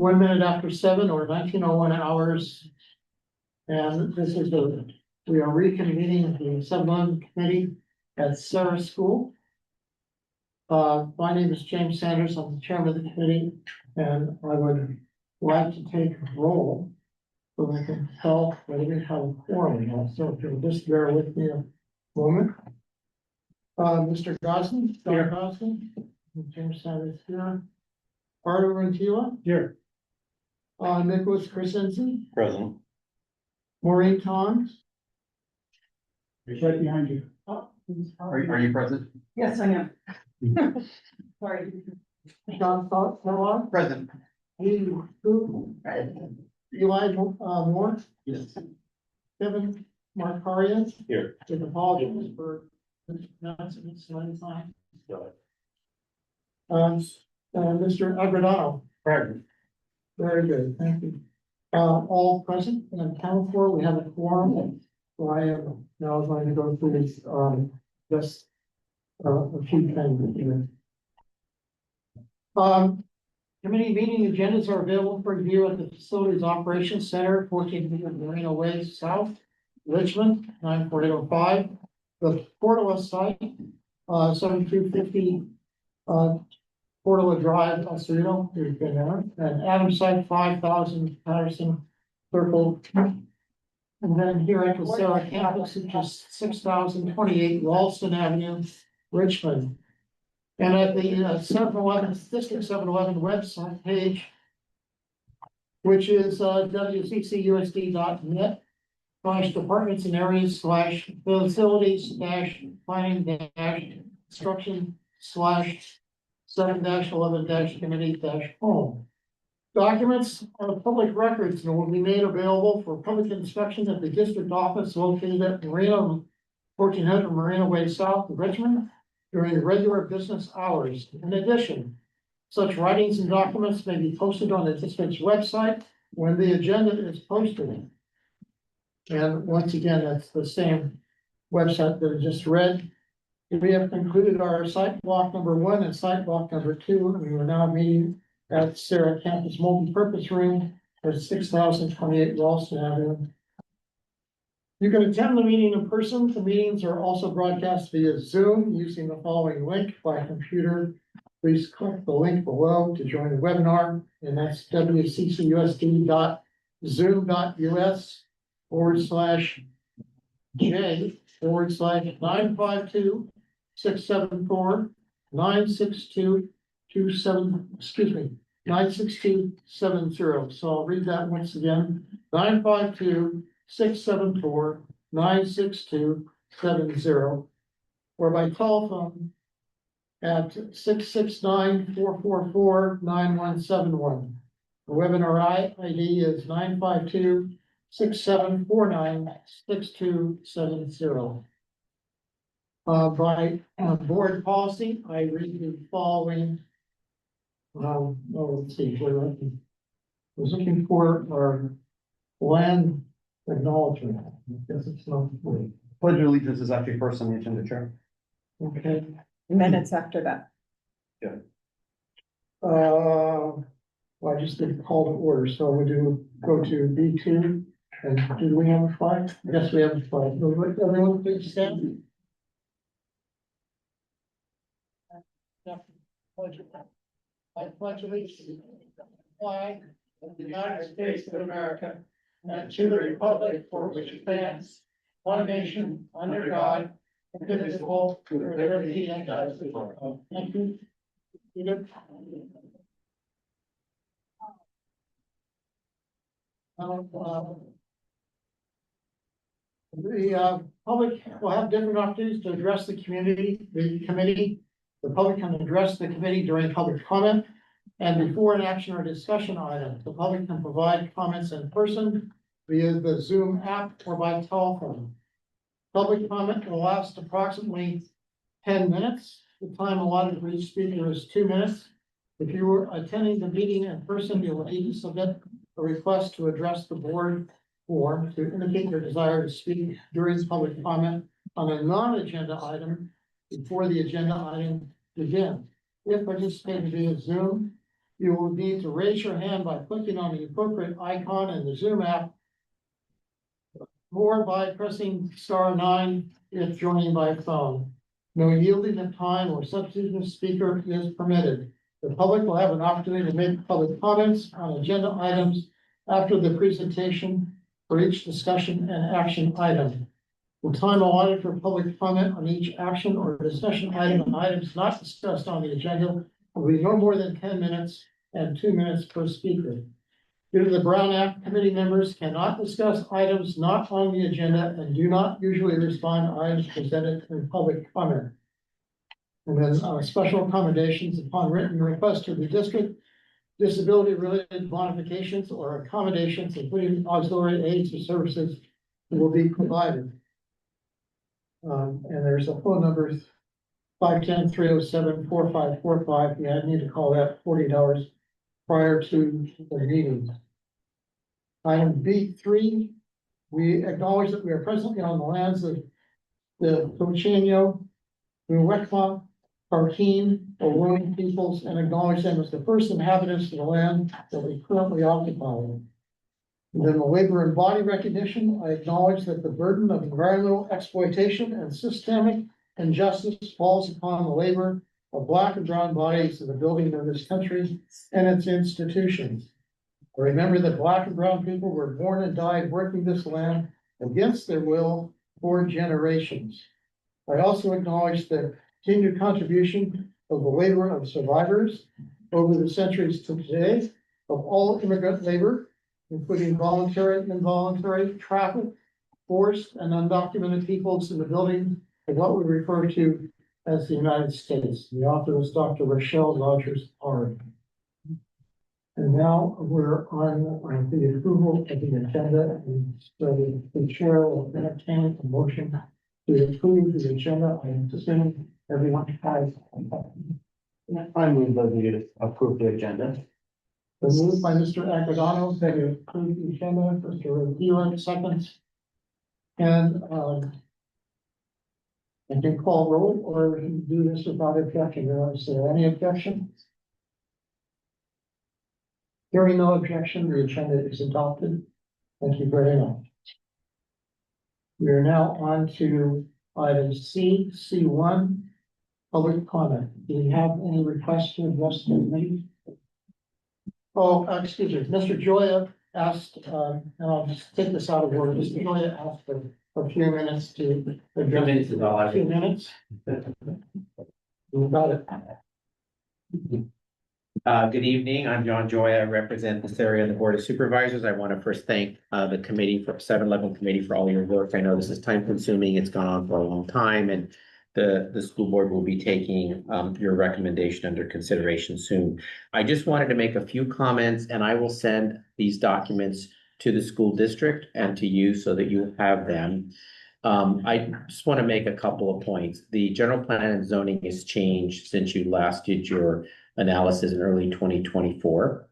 1 minute after 7 or 19:01 hours. And this is we are reconvening the sub-loan committee at Serra School. My name is James Sanders. I'm the chairman of the committee, and I would like to take a roll so I can tell whether we have a quorum now. So if you'll just bear with me a moment. Mr. Gosney, Dr. Gosney, James Sanders here. Arthur Rentila. Here. Nicholas Krasinski. Present. Maureen Tons. He's right behind you. Oh, Are you present? Yes, I am. Sorry. John Kellogg. Present. Eli Moore. Yes. Kevin Markarian. Here. With apologies for mispronouncing it so many times. Mr. Agradano. Present. Very good, thank you. All present and accounted for, we have a quorum. So I am now going to go through this, just a few things here. Committee meeting agendas are available for review at the Facilities Operations Center, 1400 Marina Way South, Richmond, 94805. The Portola site, 7250, Portola Drive, Cerrrito, we've been there, and Adams site, 5000 Patterson Circle. And then here at the Serra campus, which is 6028 Ralston Avenue, Richmond. And at the 711, District 711 website page, which is WCCUSD.net/departments and areas /facilities/planning-construction/7-11-committee-home. Documents are public records and will be made available for public inspection at the district office located at 1400 Marina Way South, Richmond, during regular business hours. In addition, such writings and documents may be posted on the district's website when the agenda is posted. And once again, that's the same website that I just read. We have concluded our site block number 1 and site block number 2, and we are now meeting at Serra Campus Multi-Purpose Room at 6028 Ralston Avenue. You can attend the meeting in person. The meetings are also broadcast via Zoom using the following link by computer. Please click the link below to join the webinar, and that's www.zoom.us/J/952-674-96227, 96270. So I'll read that once again, 952-674-96270, or by telephone at 669-444-9171. The webinar ID is 952-6749-6270. By board policy, I read the following. Let's see, I was looking for our land acknowledgement. I guess it's not. Pledge of allegiance is actually first on the agenda, Chair. Okay. Minutes after that. Well, I just did call to order, so we do go to B2. And do we have a flag? Yes, we have a flag. Everyone please stand. I pledge allegiance to the flag of the United States of America and to the republic for which it stands, one nation, under God, indivisible, with liberty and justice for all. Thank you. The public will have different opportunities to address the community, the committee. The public can address the committee during public comment and before an action or discussion item. The public can provide comments in person via the Zoom app or by telephone. Public comment will last approximately 10 minutes. The time allotted for each speaker is 2 minutes. If you were attending the meeting in person, you will need to submit a request to address the board form to indicate your desire to speak during public comment on a non-agenda item before the agenda item begins. If participating via Zoom, you will need to raise your hand by clicking on the appropriate icon in the Zoom app, or by pressing *9 if joining by phone. No yielding of time or substituting of speaker is permitted. The public will have an opportunity to make public comments on agenda items after the presentation for each discussion and action item. The time allotted for public comment on each action or discussion item and items not discussed on the agenda will be no more than 10 minutes and 2 minutes per speaker. Due to the Brown Act, committee members cannot discuss items not on the agenda and do not usually respond to items presented in public comment. And then special accommodations upon written request to the district, disability-related modifications or accommodations, including auxiliary aids or services, will be provided. And there's a phone number, 510-307-4545. Yeah, I need to call that 48 hours prior to the meeting. Item B3, we acknowledge that we are presently on the lands of the Cochino, Uwekma, Parkine, or Willing peoples, and acknowledge them as the first inhabitants of the land that we currently occupy. And then the labor and body recognition, I acknowledge that the burden of environmental exploitation and systemic injustice falls upon the labor of Black and brown bodies in the building of this country and its institutions. I remember that Black and brown people were born and died working this land against their will for generations. I also acknowledge the continued contribution of the labor of survivors over the centuries to today of all immigrant labor, including voluntary and involuntary, trafficked, forced, and undocumented peoples in the building of what we refer to as the United States. The author is Dr. Rochelle Rogers Hard. And now we're on the approval of the agenda, and so the chair will entertain a motion to approve the agenda. I'm assuming everyone has. I move that we approve the agenda. The moved by Mr. Agudano, that you approve the agenda, Mr. Rodilla, seconds. And I can call roll, or we can do this without objection. Is there any objection? Hearing no objection, the agenda is adopted. Thank you very much. We are now on to item C1, public comment. Do we have any requests to address the meeting? Oh, excuse me, Mr. Joya asked, and I'll just take this out of order. Mr. Joya asked for a few minutes to address. 2 minutes is all I 2 minutes. You got it. Good evening. I'm John Joy. I represent the Serra and the Board of Supervisors. I want to first thank the committee for 7-Eleven committee for all your work. I know this is time consuming. It's gone on for a long time, and the school board will be taking your recommendation under consideration soon. I just wanted to make a few comments, and I will send these documents to the school district and to you so that you have them. I just want to make a couple of points. The general plan and zoning has changed since you last did your analysis in early 2024.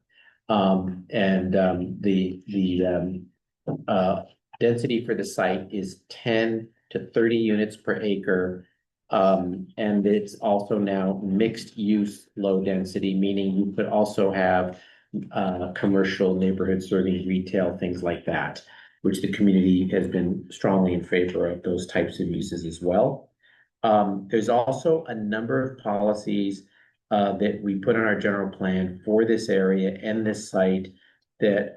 Density for the site is 10 to 30 units per acre. And it's also now mixed use low density, meaning you could also have commercial neighborhood serving retail, things like that, which the community has been strongly in favor of those types of uses as well. There's also a number of policies that we put on our general plan for this area and this site that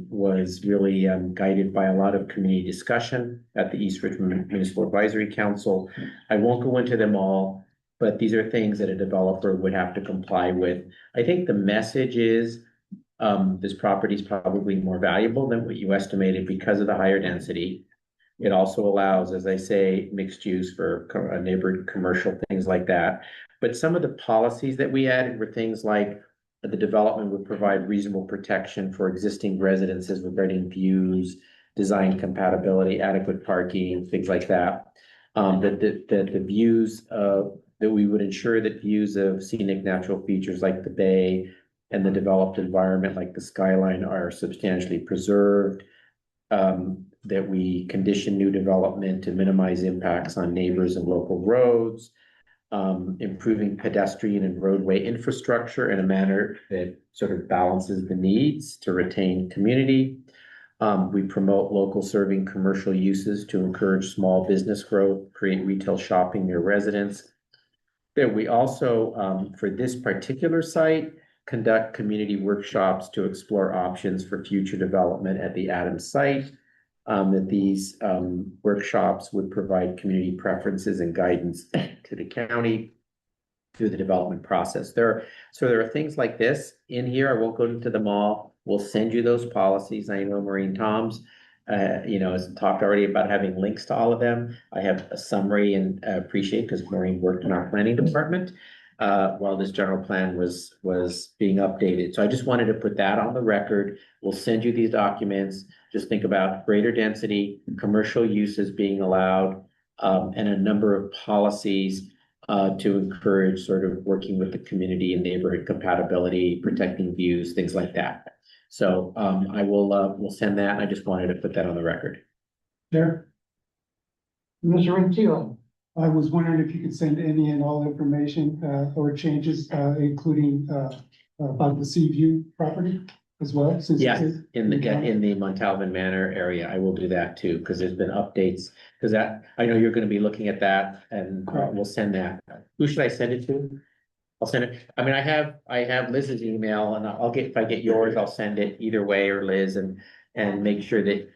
was really guided by a lot of community discussion at the East Richmond Municipal Advisory Council. I won't go into them all, but these are things that a developer would have to comply with. I think the message is this property is probably more valuable than what you estimated because of the higher density. It also allows, as I say, mixed use for neighborhood commercial, things like that. But some of the policies that we added were things like the development would provide reasonable protection for existing residences regarding views, design compatibility, adequate parking, things like that. That the views that we would ensure that views of scenic natural features like the bay and the developed environment like the skyline are substantially preserved. That we condition new development to minimize impacts on neighbors and local roads. improving pedestrian and roadway infrastructure in a manner that sort of balances the needs to retain community. We promote local serving commercial uses to encourage small business growth, create retail shopping near residents. Then we also, for this particular site, conduct community workshops to explore options for future development at the Adams site. That these workshops would provide community preferences and guidance to the county through the development process. So there are things like this in here. I won't go into them all. We'll send you those policies. I know Maureen Toms, has talked already about having links to all of them. I have a summary and appreciate because Maureen worked in our planning department while this general plan was being updated. So I just wanted to put that on the record. We'll send you these documents. Just think about greater density, commercial uses being allowed, and a number of policies to encourage sort of working with the community and neighborhood compatibility, protecting views, things like that. So I will we'll send that. I just wanted to put that on the record. There, Mr. Renteria. I was wondering if you could send any and all information, or changes, including, about the Seaview property as well, since. Yes, in the Montalban Manor area, I will do that too, because there's been updates. Because I know you're going to be looking at that, and we'll send that. Who should I send it to? I'll send it. I mean, I have Liz's email, and if I get yours, I'll send it either way, or Liz, and make sure that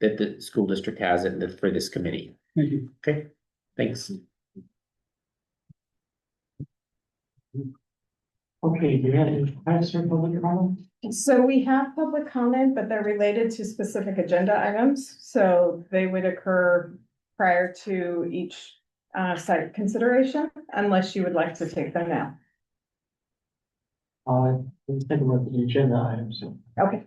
the school district has it for this committee. Thank you. Okay, thanks. Okay, do you have any comments or public comment? So we have public comment, but they're related to specific agenda items, so they would occur prior to each site consideration, unless you would like to take them now. Let's take a look at the agenda items. Okay.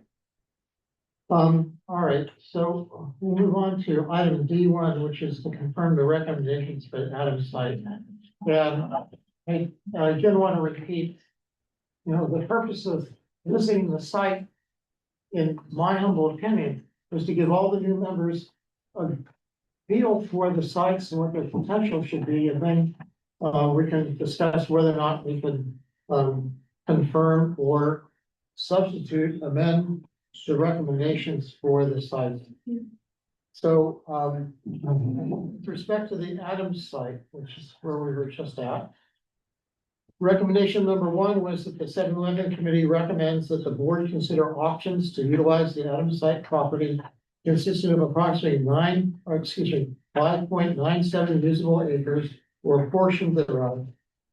All right, so we'll move on to item D1, which is to confirm the recommendations for the Adams site. And I again want to repeat, the purpose of visiting the site, in my humble opinion, was to give all the new members a feel for the sites and what their potential should be, and then we can discuss whether or not we can confirm or substitute, amend the recommendations for the site. So with respect to the Adams site, which is where we were just at, recommendation number 1 was that the 7-Eleven committee recommends that the board consider options to utilize the Adams site property consisting of approximately 5.97 usable acres or a portion thereof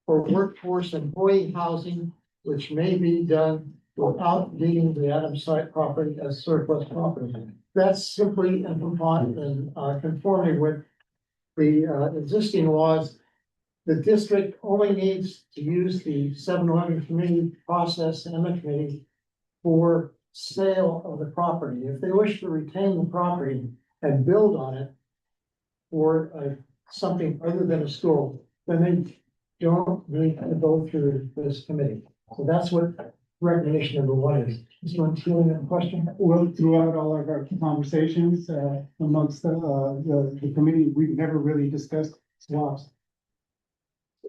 for workforce employee housing, which may be done without deeming the Adams site property as surplus property. That's simply in conformity with the existing laws. The district only needs to use the 7-Eleven committee process and the committee for sale of the property. If they wish to retain the property and build on it for something other than a school, then they don't need to go through this committee. So that's what recommendation number 1 is. Is anyone feeling that question? Well, throughout all of our conversations, amongst the committee, we've never really discussed swaps.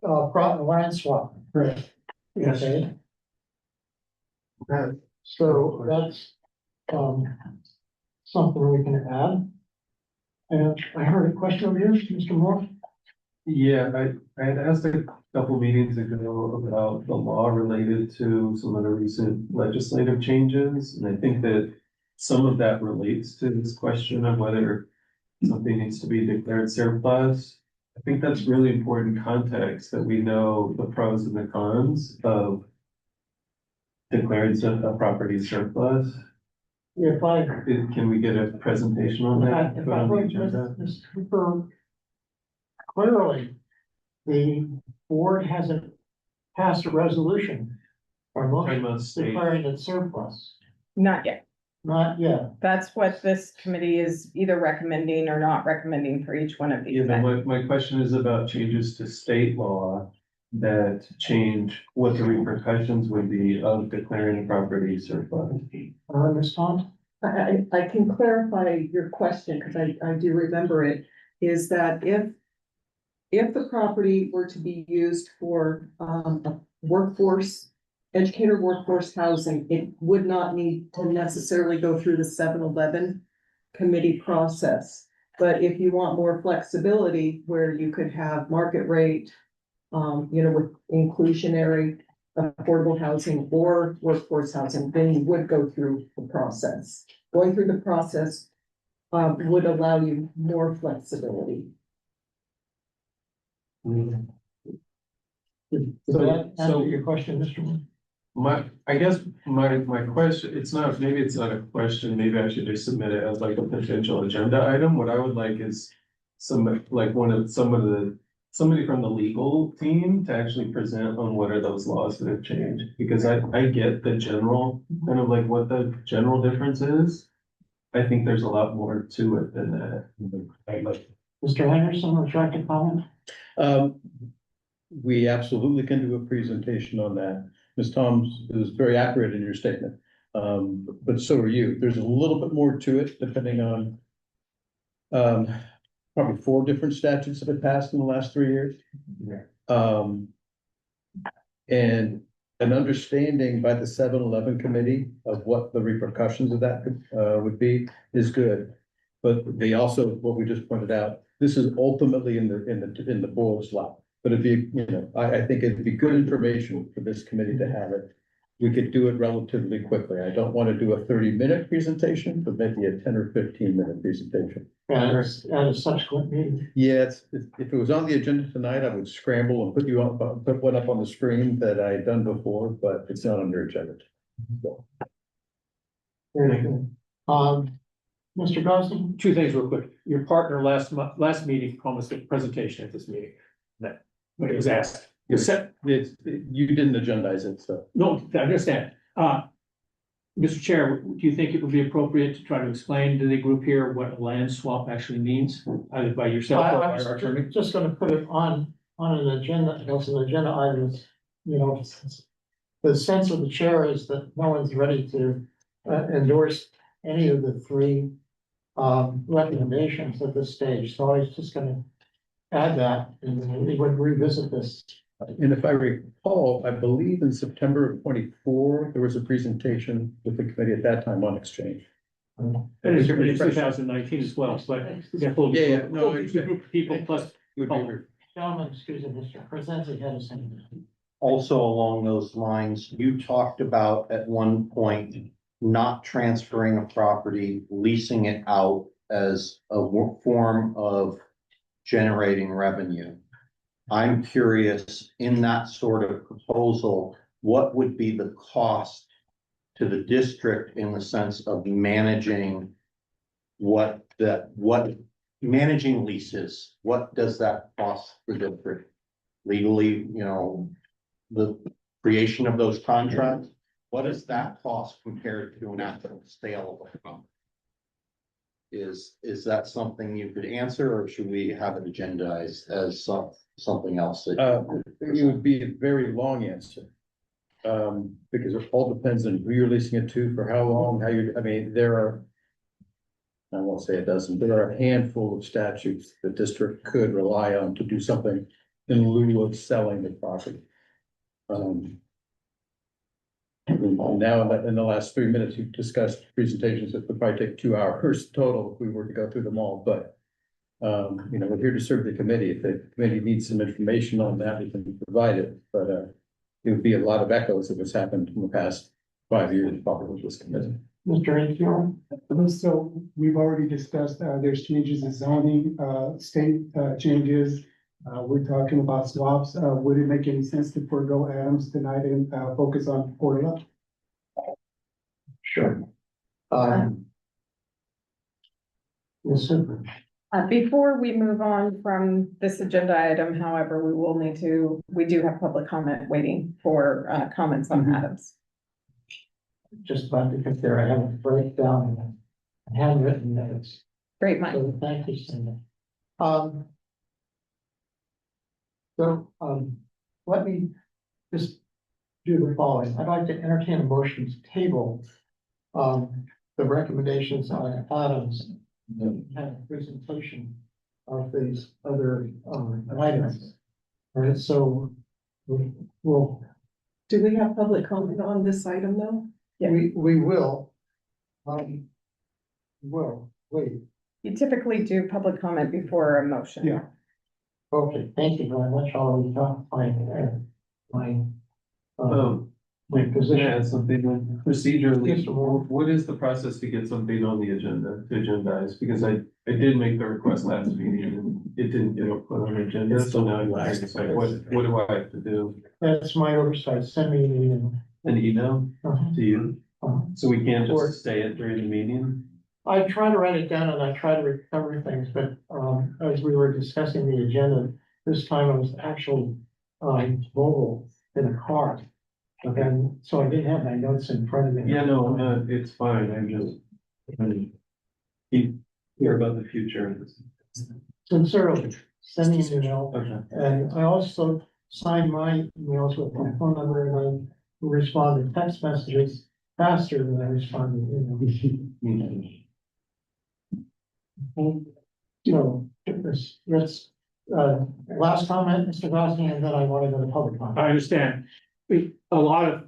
Land swap. Correct. Yes. Okay. So that's something we can add. And I heard a question over here, Mr. Moore. Yeah, I had asked a couple meetings ago about the law related to some of the recent legislative changes. And I think that some of that relates to this question of whether something needs to be declared surplus. I think that's really important context, that we know the pros and the cons of declaring a property surplus. Can we get a presentation on that? If I put this super clearly, the board hasn't passed a resolution or motion declaring it surplus. Not yet. Not yet. That's what this committee is either recommending or not recommending for each one of these. Yeah, but my question is about changes to state law that change what the repercussions would be of declaring a property surplus. Ms. Tom? I can clarify your question, because I do remember it, is that if the property were to be used for, a workforce, educator workforce housing, it would not need to necessarily go through the 7-Eleven committee process. But if you want more flexibility where you could have market rate, with inclusionary affordable housing or workforce housing, then you would go through the process. Going through the process would allow you more flexibility. Did that answer your question, Mr. Moon? I guess my question, maybe it's not a question, maybe I should just submit it as like a potential agenda item. What I would like is somebody from the legal team to actually present on what are those laws that have changed. Because I get the general, kind of like what the general difference is. I think there's a lot more to it than that. Mr. Henderson, would you like to comment? We absolutely can do a presentation on that. Ms. Toms is very accurate in your statement, but so are you. There's a little bit more to it depending on probably 4 different statutes that have passed in the last 3 years. And an understanding by the 7-Eleven committee of what the repercussions of that would be is good. But they also, what we just pointed out, this is ultimately in the board's lap. But it'd be, I think it'd be good information for this committee to have it. We could do it relatively quickly. I don't want to do a 30-minute presentation, but maybe a 10 or 15-minute presentation. At a subsequent meeting. Yes, if it was on the agenda tonight, I would scramble and put one up on the screen that I had done before, but it's not on your agenda. Very good. Mr. Gosney? 2 things real quick. Your partner last meeting promised a presentation at this meeting. But it was asked. You didn't agendize it, so. No, I understand. Mr. Chair, do you think it would be appropriate to try to explain to the group here what a land swap actually means, either by yourself or by our attorney? I'm just gonna put it on an agenda, as an agenda item, the sense of the chair is that no one's ready to endorse any of the 3 recommendations at this stage, so I was just gonna add that, and then we would revisit this. And if I recall, I believe in September of 24, there was a presentation with the committee at that time on exchange. And it's 2019 as well, but. No, it's a group of people plus. Gentlemen, excuse me, Mr. Crescenzi had a saying. Also along those lines, you talked about at one point not transferring a property, leasing it out as a form of generating revenue. I'm curious, in that sort of proposal, what would be the cost to the district in the sense of managing managing leases? What does that cost the district legally, the creation of those contracts? What does that cost compared to an actual sale of a property? Is that something you could answer, or should we have it agendized as something else? It would be a very long answer. Because it all depends on who you're leasing it to, for how long, I won't say a dozen, there are a handful of statutes the district could rely on to do something in lieu of selling the property. Now in the last 3 minutes, you've discussed presentations that would probably take 2 hours total if we were to go through them all, but we're here to serve the committee. If the committee needs some information on that, we can provide it, but it would be a lot of echoes of what's happened in the past 5 years, probably with this committee. Mr. Anfield? So we've already discussed, there's changes in zoning, state changes. We're talking about swaps. Would it make any sense to forego Adams tonight and focus on Portola? Sure. Yes, sir. Before we move on from this agenda item, however, we do have public comment waiting for comments on Adams. Just about to get there, I have a breakdown and handwritten notes. Great, Mike. So thank you, Cindy. Let me just do the following. I'd like to entertain a motion to table the recommendations on Adams. Have a presentation of these other, items. All right, so we'll, Do we have public comment on this item though? we will. Wait, You typically do public comment before a motion. Yeah. okay, thank you very much, I'll talk Um, my Can I position. add something like procedurally, Yes, sir. what is the process to get something on the agenda, to agendize? Because I did make the request last meeting and it didn't get put on the agenda, so now I'm curious, like, what do I have to do? That's my oversight, send me an email. An email to you? So we can't Or- just say it during the meeting? I try to write it down and I try to recover things, but, as we were discussing the agenda, this time I was actually, mobile in a car. And so I didn't have my notes in front of me. Yeah, no, it's fine, I'm just, hear about the future. Sincerely, send me an email. Okay. And I also sign my emails with my phone number and I respond to text messages faster than I respond to emails. So, let's, last comment, Mr. Gosney, and then I want to go to public comment. I understand. A lot of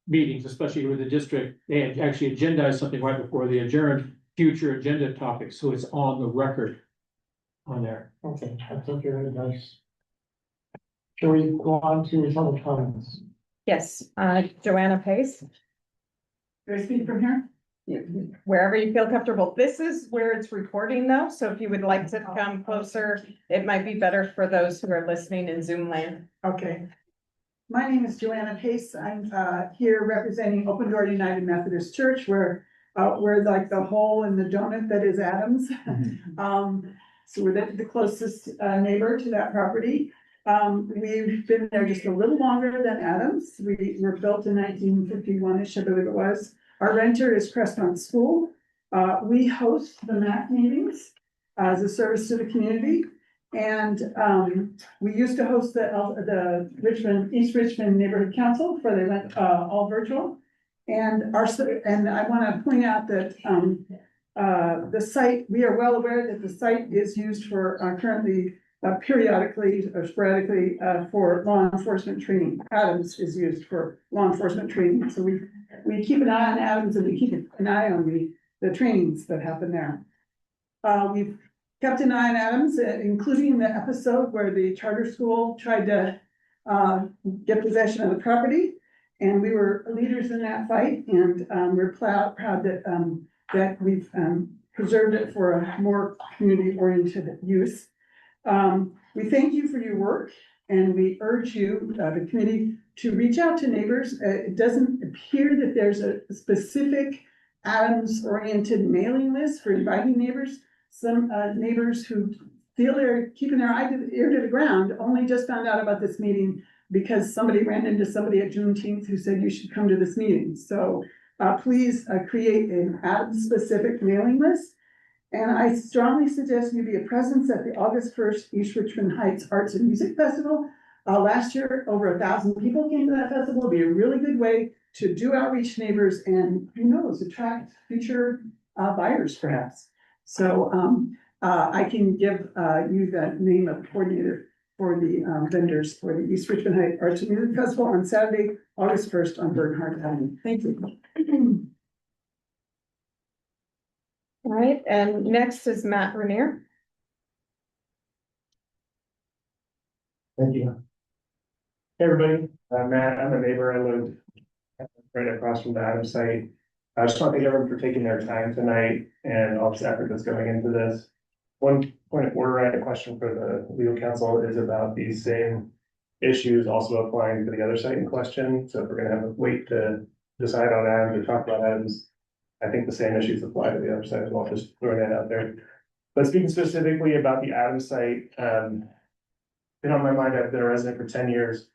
meetings, especially with the district, they had actually agendized something right before they adjourned, future agenda topics, so it's on the record on there. Okay, I think you're very nice. Shall we go on to public comments? Yes, Joanna Pace. Do I speak from here? Wherever you feel comfortable. This is where it's recording though, so if you would like to come closer, it might be better for those who are listening in Zoom land. Okay. My name is Joanna Pace. I'm here representing Open Door United Methodist Church. We're like the hole in the donut that is Adams. So we're the closest neighbor to that property. We've been there just a little longer than Adams. We were built in 1951-ish, I believe it was. Our renter is Crestmont School. We host the MAC meetings as a service to the community. And we used to host the Richmond, East Richmond Neighborhood Council before they went all virtual. And I want to point out that the site, we are well aware that the site is used for currently periodically or sporadically for law enforcement training. Adams is used for law enforcement training. So we keep an eye on Adams and we keep an eye on the trainings that happen there. We've kept an eye on Adams, including the episode where the charter school tried to get possession of the property. And we were leaders in that fight and we're proud that we've preserved it for a more community-oriented use. We thank you for your work and we urge you, the committee, to reach out to neighbors. It doesn't appear that there's a specific Adams-oriented mailing list for inviting neighbors. Some neighbors who feel they're keeping their ear to the ground only just found out about this meeting because somebody ran into somebody at Juneteenth who said you should come to this meeting. So please create an Adams-specific mailing list. And I strongly suggest you be a presence at the August 1st East Richmond Heights Arts and Music Festival. Last year, over 1,000 people came to that festival. It'll be a really good way to do outreach to neighbors and who knows, attract future buyers perhaps. So I can give you the name of the coordinator for the vendors for the East Richmond Heights Arts and Music Festival on Saturday, August 1st on Bernhardt Avenue. Thank you. All right, and next is Matt Renier. Thank you. Hey, everybody, I'm Matt, I'm a neighbor, I live right across from the Adams site. I just want to thank everyone for taking their time tonight and all this effort that's going into this. One point of order, I had a question for the legal counsel is about these same issues also applying to the other site in question. So if we're gonna have to wait to decide on Adams or talk about Adams, I think the same issues apply to the other side as well, just throwing that out there. But speaking specifically about the Adams site, been on my mind, I've been a resident for 10 years,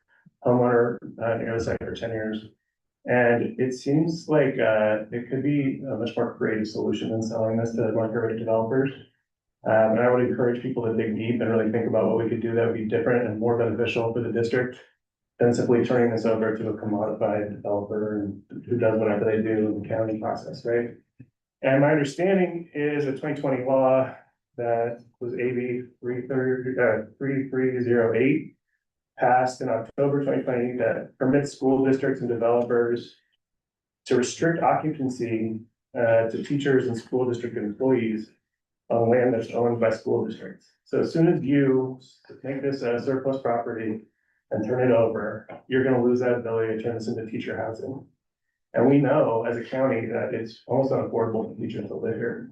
homeowner near the site for 10 years. And it seems like it could be a much more creative solution than selling this to market developers. And I would encourage people to dig deep and really think about what we could do that would be different and more beneficial for the district than simply turning this over to a commodified developer and who does whatever they do in the county process, right? And my understanding is a 2020 law that was AB 3308, passed in October 2020, that permits school districts and developers to restrict occupancy to teachers and school district employees on land that's owned by school districts. So as soon as you make this a surplus property and turn it over, you're gonna lose that ability to turn this into teacher housing. And we know as a county that it's almost unaffordable for teachers to live here.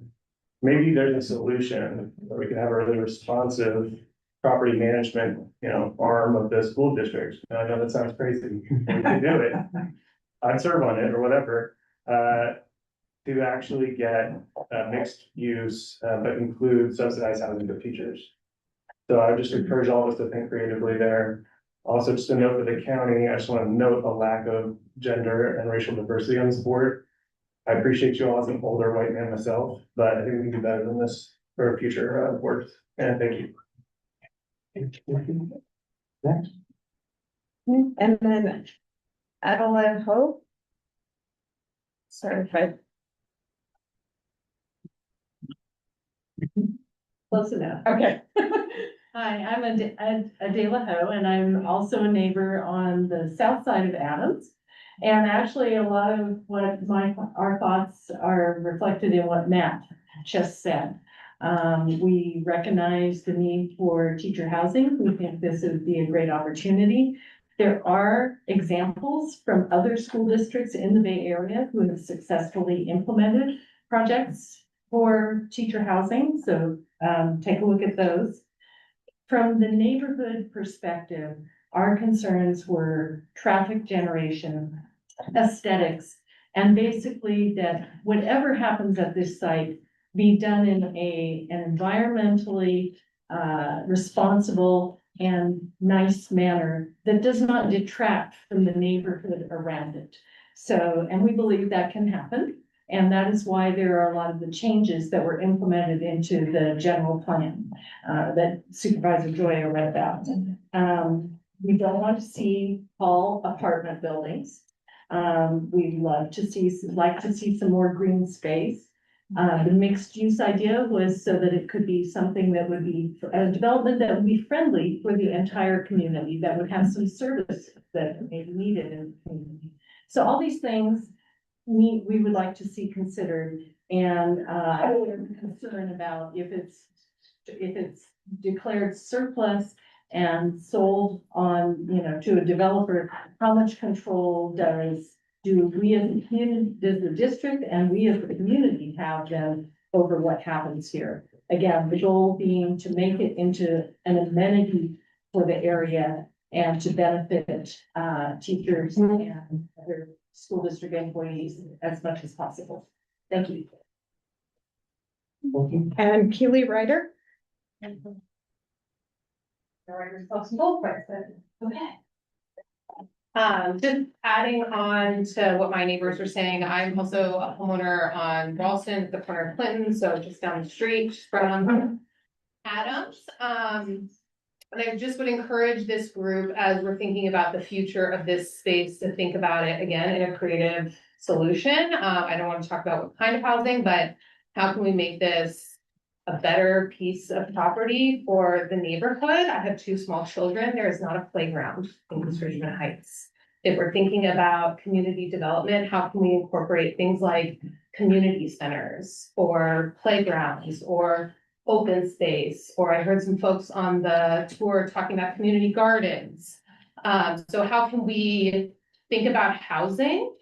Maybe there's a solution where we can have a really responsive property management, arm of the school district. Now, I know that sounds crazy, we can do it. I'd serve on it or whatever, to actually get mixed use, but include subsidized housing for teachers. So I would just encourage all of us to think creatively there. Also, just a note for the county, I just want to note a lack of gender and racial diversity on this board. I appreciate you all as an older white man myself, but I think we can do better than this for future boards. And thank you. Next. And then Adelaide Hope. Certified. Close enough. Okay. Hi, I'm Adela Ho, and I'm also a neighbor on the south side of Adams. And actually, a lot of what our thoughts are reflected in what Matt just said. We recognize the need for teacher housing. We think this would be a great opportunity. There are examples from other school districts in the Bay Area who have successfully implemented projects for teacher housing. So take a look at those. From the neighborhood perspective, our concerns were traffic generation, aesthetics, and basically that whatever happens at this site be done in an environmentally responsible and nice manner that does not detract from the neighborhood around it. So, and we believe that can happen. And that is why there are a lot of the changes that were implemented into the general plan that Supervisor Joya read about. We don't want to see all apartment buildings. We'd like to see some more green space. The mixed use idea was so that it could be something that would be a development that would be friendly for the entire community, that would have some services that may be needed in the community. So all these things we would like to see considered, and I am concerned about if it's declared surplus and sold on, to a developer, how much control do we as a community, does the district and we as the community have then over what happens here? Again, the goal being to make it into an amenity for the area and to benefit teachers and other school district employees as much as possible. Thank you. And Keely Ryder. Just adding on to what my neighbors were saying, I'm also a homeowner on Ralston, the corner of Clinton, so just down the street from Adams. And I just would encourage this group, as we're thinking about the future of this space, to think about it again in a creative solution. I don't want to talk about what kind of housing, but how can we make this a better piece of property for the neighborhood? I have 2 small children. There is not a playground in East Richmond Heights. If we're thinking about community development, how can we incorporate things like community centers or playgrounds or open space? Or I heard some folks on the tour talking about community gardens. So how can we think about housing,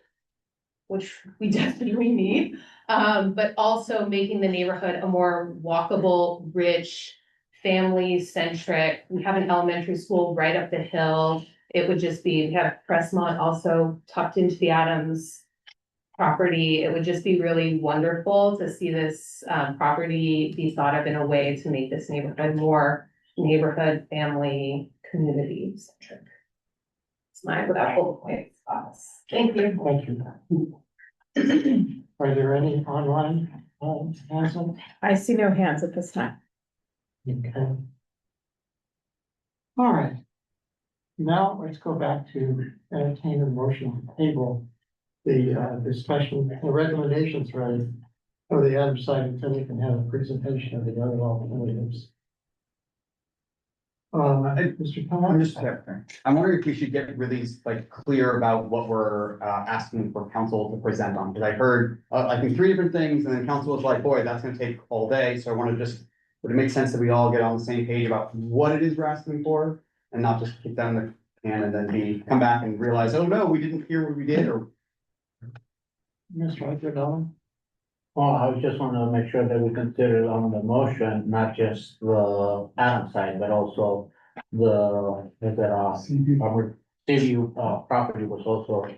which we definitely need, but also making the neighborhood a more walkable, rich, family-centric. We have an elementary school right up the hill. It would just be, we have Crestmont also tucked into the Adams property. It would just be really wonderful to see this property be thought of in a way to make this neighborhood more neighborhood, family, community centric. It's my whole point. Thank you. Thank you. Are there any online hands up? I see no hands at this time. Okay. All right. Now let's go back to entertain a motion to table the discussion, the recommendations, right, for the Adams side until we can have a presentation of the other alternatives. Mr. Thomas? I'm wondering if we should get really like clear about what we're asking for council to present on, because I heard I think 3 different things, and then council was like, boy, that's gonna take all day, so I want to just, would it make sense that we all get on the same page about what it is we're asking for, and not just kick down the can and then come back and realize, oh no, we didn't hear what we did, or. Mr. O'Donnell? Well, I was just wanna make sure that we consider on the motion, not just the Adams side, but also the, our Seaview, property was also,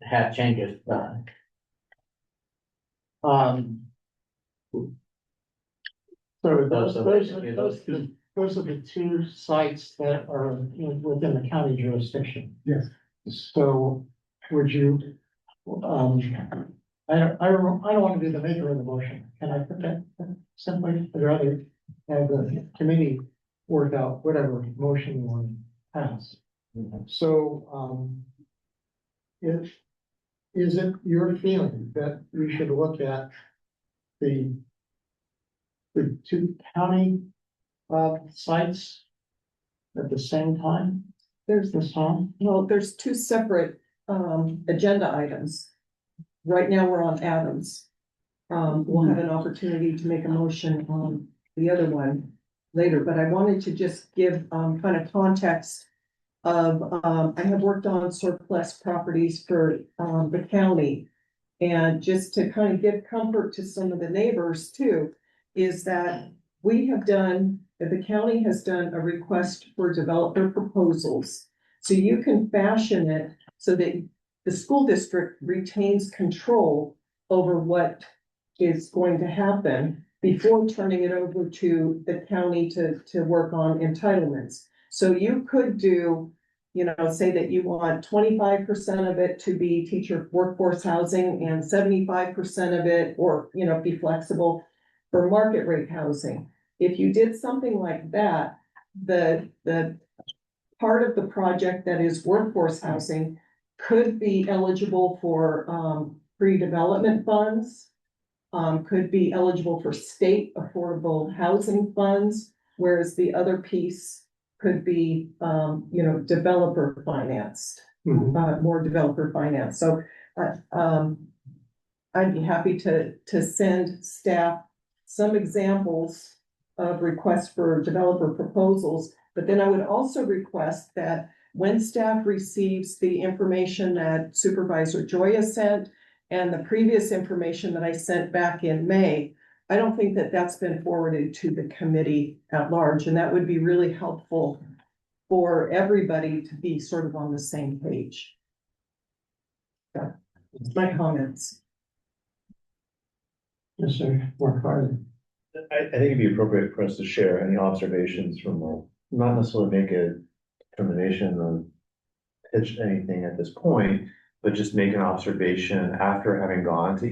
had changes, So those are the 2 sites that are within the county jurisdiction. Yes. So would you, I don't want to be the maker of the motion. Can I put that simply? I'd rather have the committee work out whatever motion you want to pass. So, is it your feeling that we should look at the 2 county sites at the same time? There's This time? Well, there's 2 separate agenda items. Right now, we're on Adams. We'll have an opportunity to make a motion on the other one later, but I wanted to just give kind of context of, I have worked on surplus properties for the county. And just to kind of give comfort to some of the neighbors too, is that the county has done a request for developer proposals. So you can fashion it so that the school district retains control over what is going to happen before turning it over to the county to work on entitlements. So you could do, say that you want 25% of it to be teacher workforce housing and 75% of it, or, be flexible for market rate housing. If you did something like that, the part of the project that is workforce housing could be eligible for pre-development funds, could be eligible for state affordable housing funds, whereas the other piece could be, developer financed, more developer finance. So I'd be happy to send staff some examples of requests for developer proposals, but then I would also request that when staff receives the information that Supervisor Joya sent and the previous information that I sent back in May, I don't think that that's been forwarded to the committee at large, and that would be really helpful for everybody to be sort of on the same page. That's my comments. Yes, sir. Work hard. I think it'd be appropriate for us to share any observations from, not necessarily make a determination on pitch anything at this point, but just make an observation after having gone to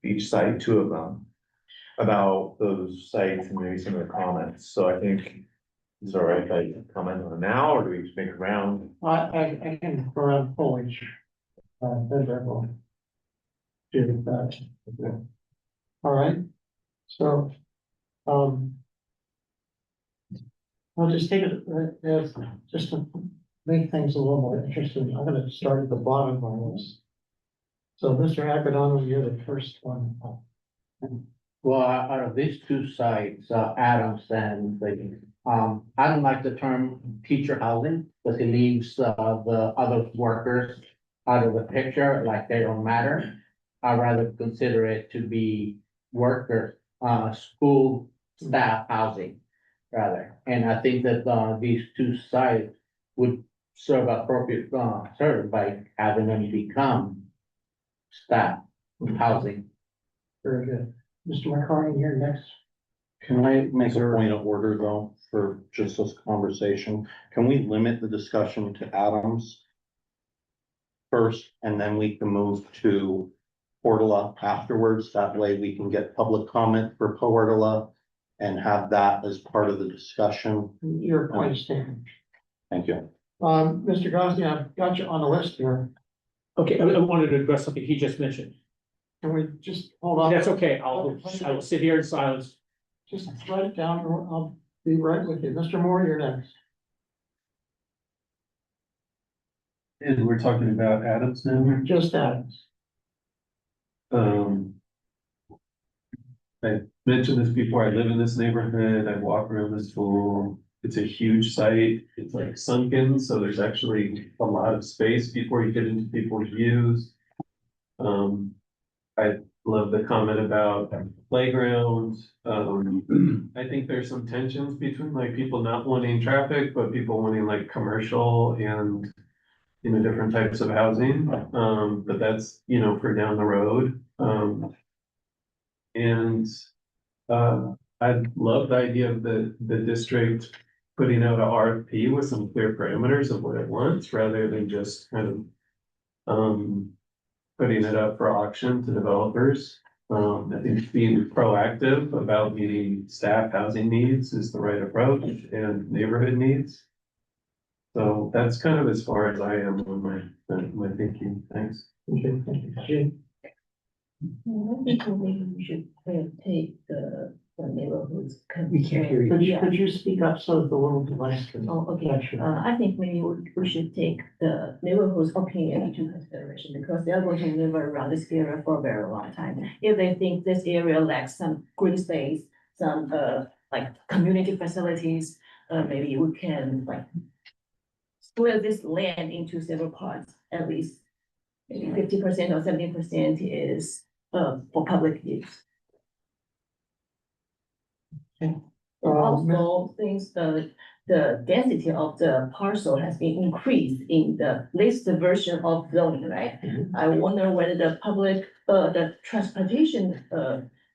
each site, 2 of them, about those sites and maybe some of the comments. So I think it's all right if I comment on it now, or do we just make a round? I can go around foliage. Do that. All right. So, I'll just take it as just to make things a little more interesting. I'm gonna start at the bottom of my list. So, Mr. Agadano, you're the first one. Well, out of these 2 sites, Adams and I don't like the term teacher housing, because it leaves the other workers out of the picture, like they don't matter. I'd rather consider it to be worker, school staff housing rather. And I think that these 2 sites would serve appropriate, serve by having them become staff housing. Very good. Mr. McCarty, you're next. Can I make a point of order though, for just this conversation? Can we limit the discussion to Adams first, and then we can move to Portola afterwards? That way we can get public comment for Portola and have that as part of the discussion. Your point is taken. Thank you. Mr. Gosney, I've got you on the list here. Okay, I wanted to address something he just mentioned. Can we just hold on? That's okay, I will sit here in silence. Just write it down, and I'll be right with you. Mr. Moore, you're next. And we're talking about Adams now. Just that. I mentioned this before, I live in this neighborhood, I walk around the school, it's a huge site, it's like sunken, so there's actually a lot of space before you get into people's views. I love the comment about playground, I think there's some tensions between like people not wanting traffic, but people wanting like commercial and different types of housing, but that's, for down the road. And I love the idea of the district putting out a RFP with some clear parameters of what it wants, rather than just kind of putting it up for auction to developers. I think being proactive about meeting staff housing needs is the right approach, and neighborhood needs. So that's kind of as far as I am on my thinking. Thanks. Okay, thank you. I think maybe we should take the neighborhoods. We can't hear you. Could you speak up so the little device can? Oh, okay. I think maybe we should take the neighborhood's opinion into consideration because they are going to live around this area for a very long time. If they think this area lacks some green space, some like community facilities, maybe we can like split this land into several parts, at least maybe 50% or 70% is for public use. Also, since the density of the parcel has been increased in the latest version of zoning, right? I wonder whether the public, the transportation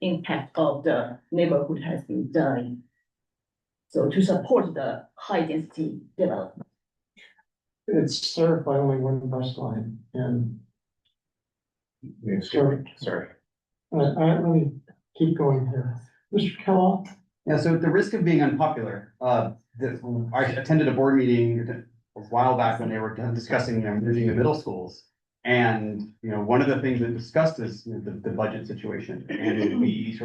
impact of the neighborhood has been done. So to support the high density development. It's served by only one bus line and. Sorry. Let me keep going here. Mr. Kellogg? Yeah, so at the risk of being unpopular, I attended a board meeting a while back when they were discussing moving the middle schools. And, one of the things that discussed is the budget situation. And we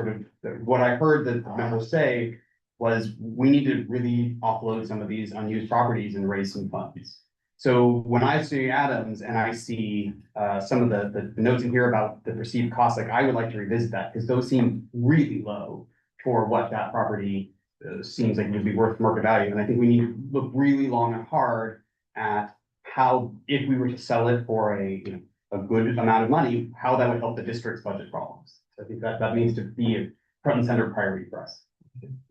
what I heard that the members say was we need to really offload some of these unused properties and raise some funds. So when I see Adams and I see some of the notes in here about the perceived costs, like I would like to revisit that because those seem really low for what that property seems like it would be worth market value. And I think we need to look really long and hard at how, if we were to sell it for a good amount of money, how that would help the district's budget problems. So I think that needs to be a front and center priority for us.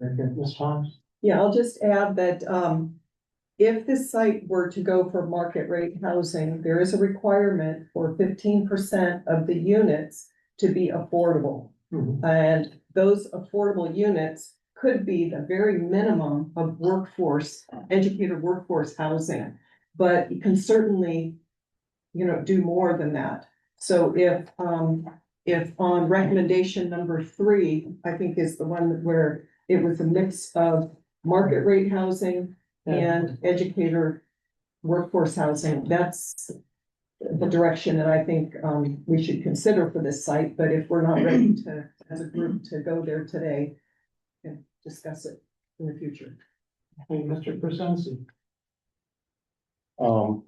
Very good. Ms. Thomas? Yeah, I'll just add that, if this site were to go for market rate housing, there is a requirement for 15% of the units to be affordable. And those affordable units could be the very minimum of educated workforce housing. But you can certainly, do more than that. So if on recommendation number 3, I think is the one where it was a mix of market rate housing and educator workforce housing, that's the direction that I think we should consider for this site. But if we're not ready to, as a group, to go there today, we can discuss it in the future. Hey, Mr. Crescenzi. Well,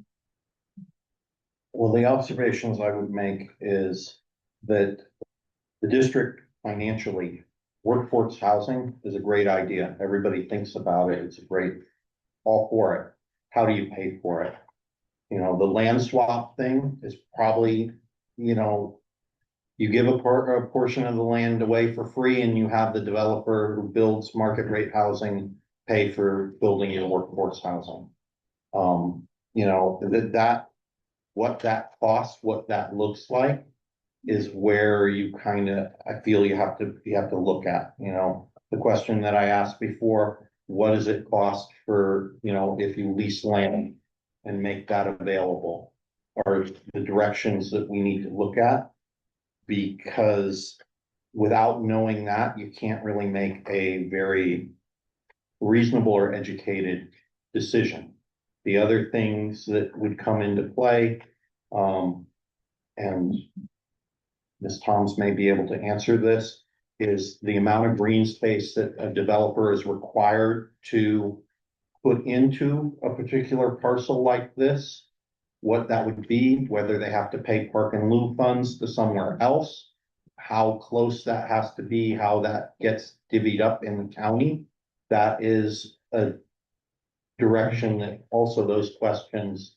the observations I would make is that the district financially, workforce housing is a great idea. Everybody thinks about it. It's a great, all for it. How do you pay for it? The land swap thing is probably, you give a portion of the land away for free and you have the developer who builds market rate housing pay for building your workforce housing. What that costs, what that looks like is where you I feel you have to look at, the question that I asked before, what does it cost for, if you lease land and make that available, are the directions that we need to look at, because without knowing that, you can't really make a very reasonable or educated decision. The other things that would come into play, and Ms. Toms may be able to answer this, is the amount of green space that a developer is required to put into a particular parcel like this, what that would be, whether they have to pay park and lieu funds to somewhere else, how close that has to be, how that gets divvied up in the county. That is a direction that also those questions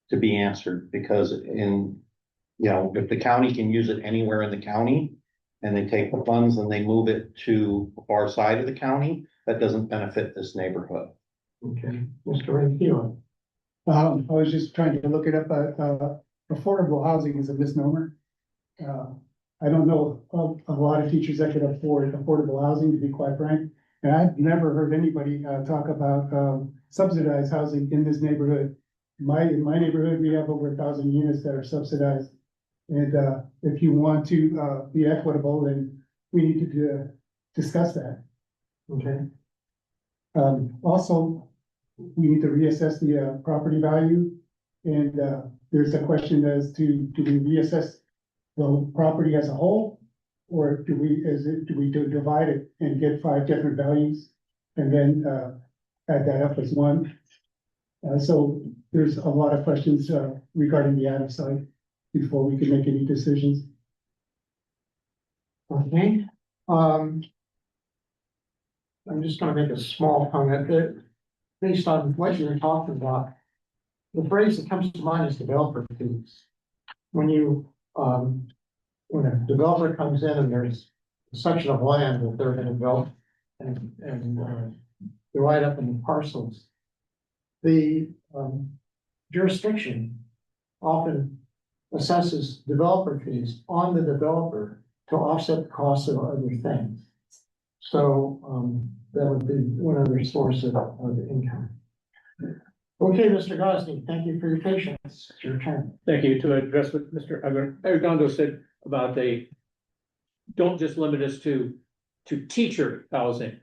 to be answered, because if the county can use it anywhere in the county and they take the funds and they move it to the far side of the county, that doesn't benefit this neighborhood. Okay, Mr. Renfield. I was just trying to look it up, affordable housing is a misnomer. I don't know of a lot of teachers that could afford affordable housing, to be quite frank. And I've never heard anybody, talk about, subsidized housing in this neighborhood. In my neighborhood, we have over 1,000 units that are subsidized. And, if you want to, be equitable, then we need to, discuss that. Okay. Also, we need to reassess the, property value. And, there's a question as to, do we reassess the property as a whole? Or do we divide it and get 5 different values and then, add that up as one? So there's a lot of questions, regarding the Adams site before we can make any decisions. Okay, I'm just gonna make a small comment that, based on what you're talking about, the phrase that comes to mind is developer fees. When a developer comes in and there's a section of land that they're gonna build and divide up into parcels, the jurisdiction often assesses developer fees on the developer to offset the cost of other things. So, that would be one other source of income. Okay, Mr. Gosney, thank you for your patience. It's your turn. Thank you. To address what Mr. Arredondo said about don't just limit us to teacher housing.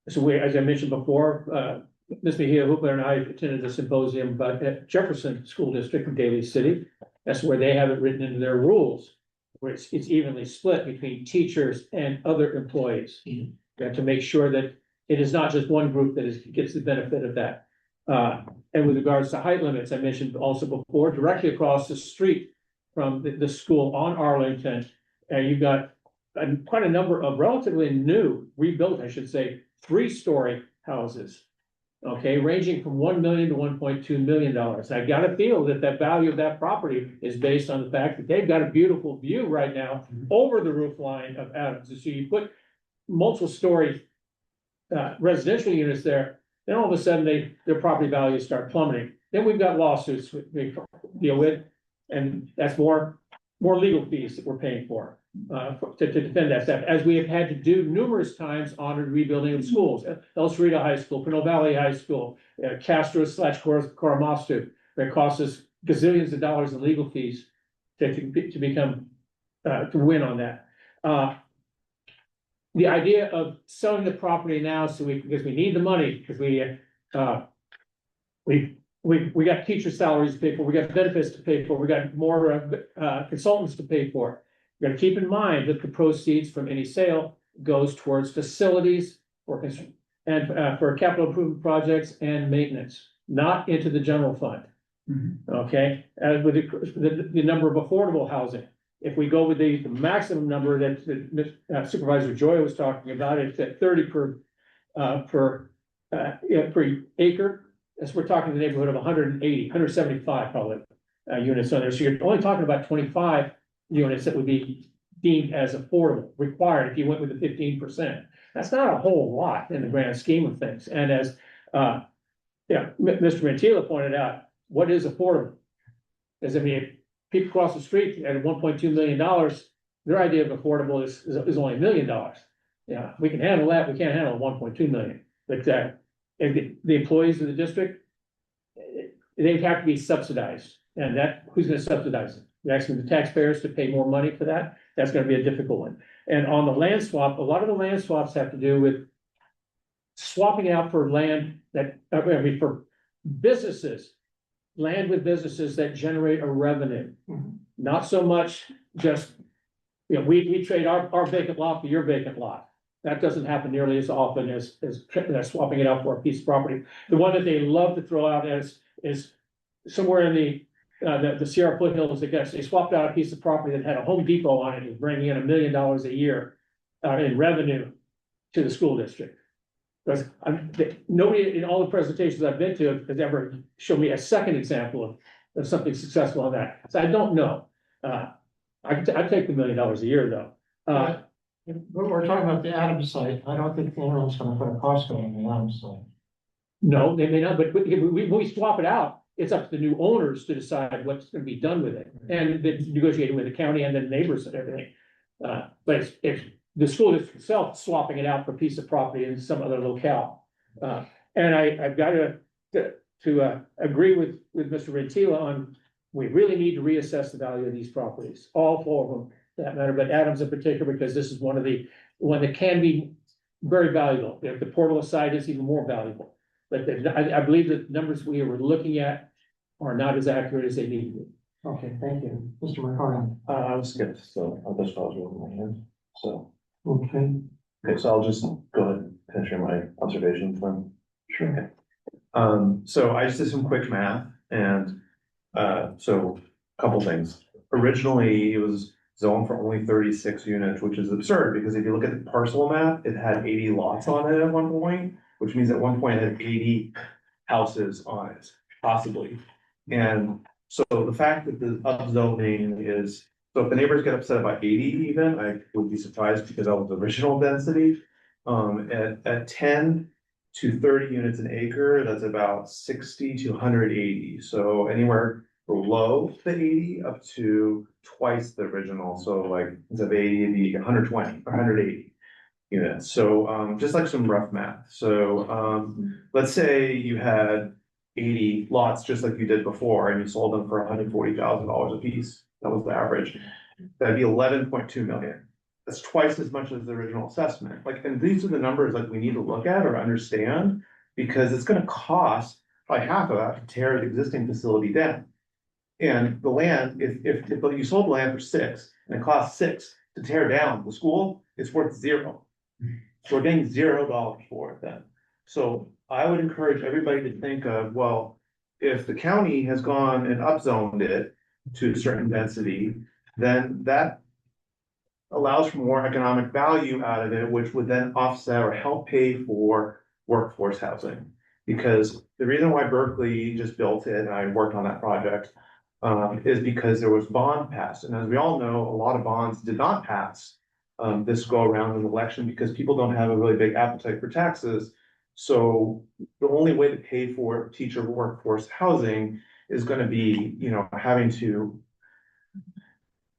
So as I mentioned before, Ms. Mejia Hoopler and I attended a symposium about at Jefferson School District in Daly City. That's where they have it written into their rules, where it's evenly split between teachers and other employees. To make sure that it is not just one group that gets the benefit of that. And with regards to height limits, I mentioned also before, directly across the street from the school on Arlington, you've got quite a number of relatively new, rebuilt, I should say, 3-story houses. Okay, ranging from $1 million to $1.2 million. I gotta feel that value of that property is based on the fact that they've got a beautiful view right now over the roof line of Adams. So you put multiple story residential units there, then all of a sudden their property values start plummeting. Then we've got lawsuits we deal with, and that's more legal fees that we're paying for to defend that stuff, as we have had to do numerous times on the rebuilding of schools. El Cerrito High School, Pinole Valley High School, Castro/Coromastu, that cost us gazillions of dollars in legal fees to become to win on that. The idea of selling the property now, because we need the money, because we got teacher salaries to pay for, we got benefits to pay for, we got more consultants to pay for. You gotta keep in mind that the proceeds from any sale goes towards facilities for capital improvement projects and maintenance, not into the general fund. Okay, with the number of affordable housing. If we go with the maximum number that Supervisor Joy was talking about, it's at 30 per acre. As we're talking in the neighborhood of 180, 175 probably units on there. So you're only talking about 25 units that would be deemed as affordable, required if you went with the 15%. That's not a whole lot in the grand scheme of things. And as Mr. Mantilla pointed out, what is affordable? Because I mean, people across the street at $1.2 million, their idea of affordable is only $1 million. Yeah, we can handle that. We can't handle 1.2 million. But the employees of the district, they have to be subsidized, and who's going to subsidize it? You're asking the taxpayers to pay more money for that. That's going to be a difficult one. And on the land swap, a lot of the land swaps have to do with swapping out for land for businesses, land with businesses that generate a revenue, not so much just you know, we trade our vacant lot for your vacant lot. That doesn't happen nearly as often as swapping it out for a piece of property. The one that they love to throw out is somewhere in the Sierra foothills, I guess. They swapped out a piece of property that had a Home Depot on it, and bringing in $1 million a year in revenue to the school district. Because nobody in all the presentations I've been to has ever shown me a second example of something successful on that. So I don't know. I'd take the $1 million a year though. But we're talking about the Adams site. I don't think anyone's gonna put a Costco on the Adams site. No, they may not, but we swap it out. It's up to the new owners to decide what's gonna be done with it, and then negotiating with the county and the neighbors and everything. But if the school district itself swapping it out for a piece of property in some other locale. And I've got to agree with Mr. Rentila on, we really need to reassess the value of these properties, all 4 of them, for that matter, but Adams in particular, because this is one that can be very valuable. If the Portola site is even more valuable. But I believe that the numbers we were looking at are not as accurate as they need to be. Okay, thank you. Mr. McCarty. I was skipped, so I'll just pause with my hand, so. Okay. Okay, so I'll just go ahead and finish my observations then. Sure. So I just did some quick math and, so a couple things. Originally, it was zoned for only 36 units, which is absurd because if you look at the parcel map, it had 80 lots on it at one point, which means at one point it had 80 houses on it, possibly. And so the fact that the upzoning is, so if the neighbors get upset about 80 even, I would be surprised because that was the original density. At 10 to 30 units an acre, that's about 60 to 180. So anywhere below the 80 up to twice the original. So like instead of 80, it'd be 120 or 180 units. So just like some rough math. So let's say you had 80 lots, just like you did before, and you sold them for $140,000 a piece. That was the average. That'd be 11.2 million. That's twice as much as the original assessment. Like, and these are the numbers like we need to look at or understand, because it's gonna cost probably half of that to tear the existing facility down. And the land, if you sold the land for 6 and it costs 6 to tear down the school, it's worth 0. So we're getting $0 for it then. So I would encourage everybody to think of, well, if the county has gone and upzoned it to a certain density, then that allows for more economic value out of it, which would then offset or help pay for workforce housing. Because the reason why Berkeley just built it, and I worked on that project, is because there was bond passed. And as we all know, a lot of bonds did not pass this go around in the election because people don't have a really big appetite for taxes. So the only way to pay for teacher workforce housing is going to be, having to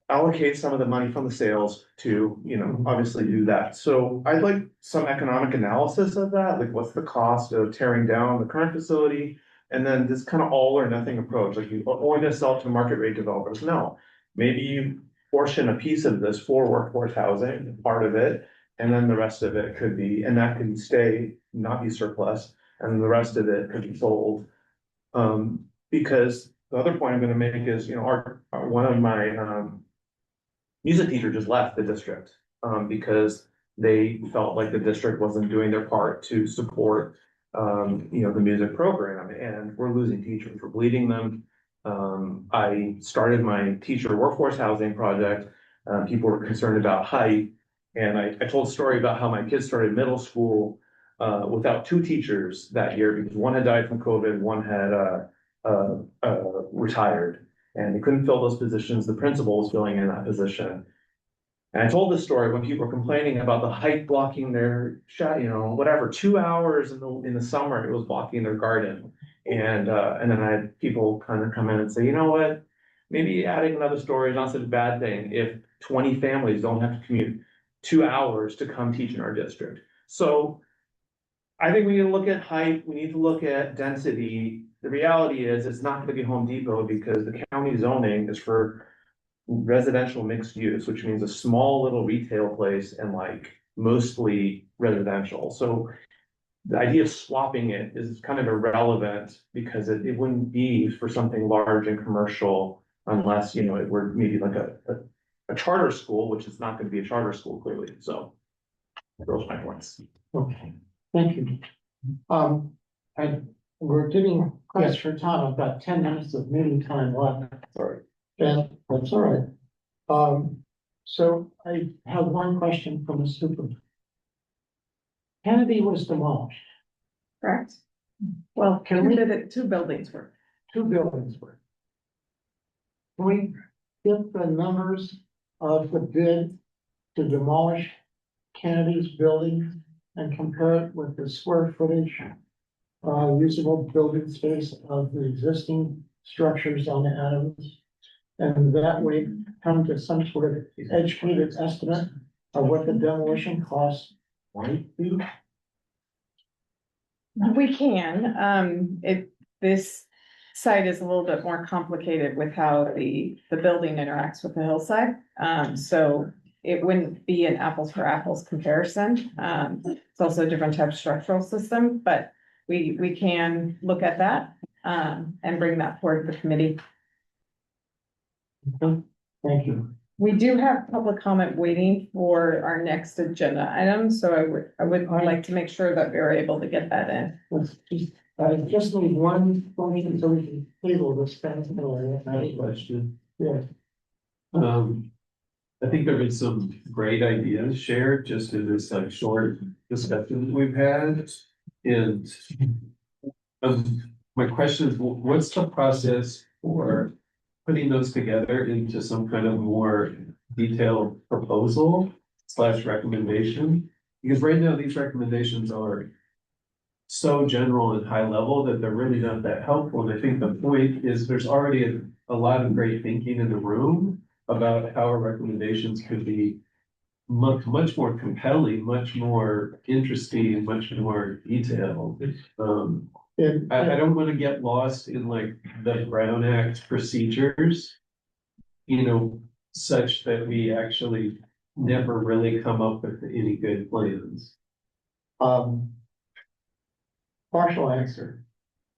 allocate some of the money from the sales to, obviously do that. So I'd like some economic analysis of that, like what's the cost of tearing down the current facility? And then this kind of all or nothing approach, like you only gonna sell to market rate developers. No, maybe you portion a piece of this for workforce housing, part of it, and then the rest of it could be, and that could stay, not be surplus, and the rest of it could be sold. Because the other point I'm gonna make is, one of my music teacher just left the district because they felt like the district wasn't doing their part to support the music program, and we're losing teachers, we're bleeding them. I started my teacher workforce housing project. People were concerned about height, and I told a story about how my kids started middle school without 2 teachers that year because one had died from COVID, one had retired. And they couldn't fill those positions. The principal was filling in that position. And I told this story when people were complaining about the height blocking their shot, 2 hours in the summer, it was blocking their garden. And then I had people kind of come in and say, you know what, maybe adding another story is not such a bad thing if 20 families don't have to commute 2 hours to come teach in our district. So I think we need to look at height, we need to look at density. The reality is it's not going to be Home Depot because the county zoning is for residential mixed use, which means a small little retail place and like mostly residential. So the idea of swapping it is kind of irrelevant because it wouldn't be for something large and commercial unless, it were maybe like a a charter school, which is not gonna be a charter school clearly, so. Those are my points. Okay, thank you. And we're getting pressed for time. I've got 10 minutes of meeting time left. Sorry. And that's all right. So I have one question from the super. Kennedy was demolished. Correct? Well, Can we- two buildings were. 2 buildings were. Can we get the numbers of the bid to demolish Kennedy's building and compare it with the square footage, usable building space of the existing structures on Adams? And that way come to some sort of educated estimate of what the demolition costs might be? We can, this site is a little bit more complicated with how the building interacts with the hillside. So it wouldn't be an apples for apples comparison. It's also a different type of structural system, but we can look at that, and bring that forward to the committee. Thank you. We do have public comment waiting for our next agenda item, so I would like to make sure that we're able to get that in. I just need one point so we can table this. Question. Yeah. I think there have been some great ideas shared just in this like short discussion that we've had. And my question is, what's the process for putting those together into some kind of more detailed proposal / recommendation? Because right now these recommendations are so general and high level that they're really not that helpful. And I think the point is there's already a lot of great thinking in the room about how our recommendations could be much more compelling, much more interesting, and much more detailed. I don't want to get lost in like the Brown Act procedures, such that we actually never really come up with any good plans. Partial answer.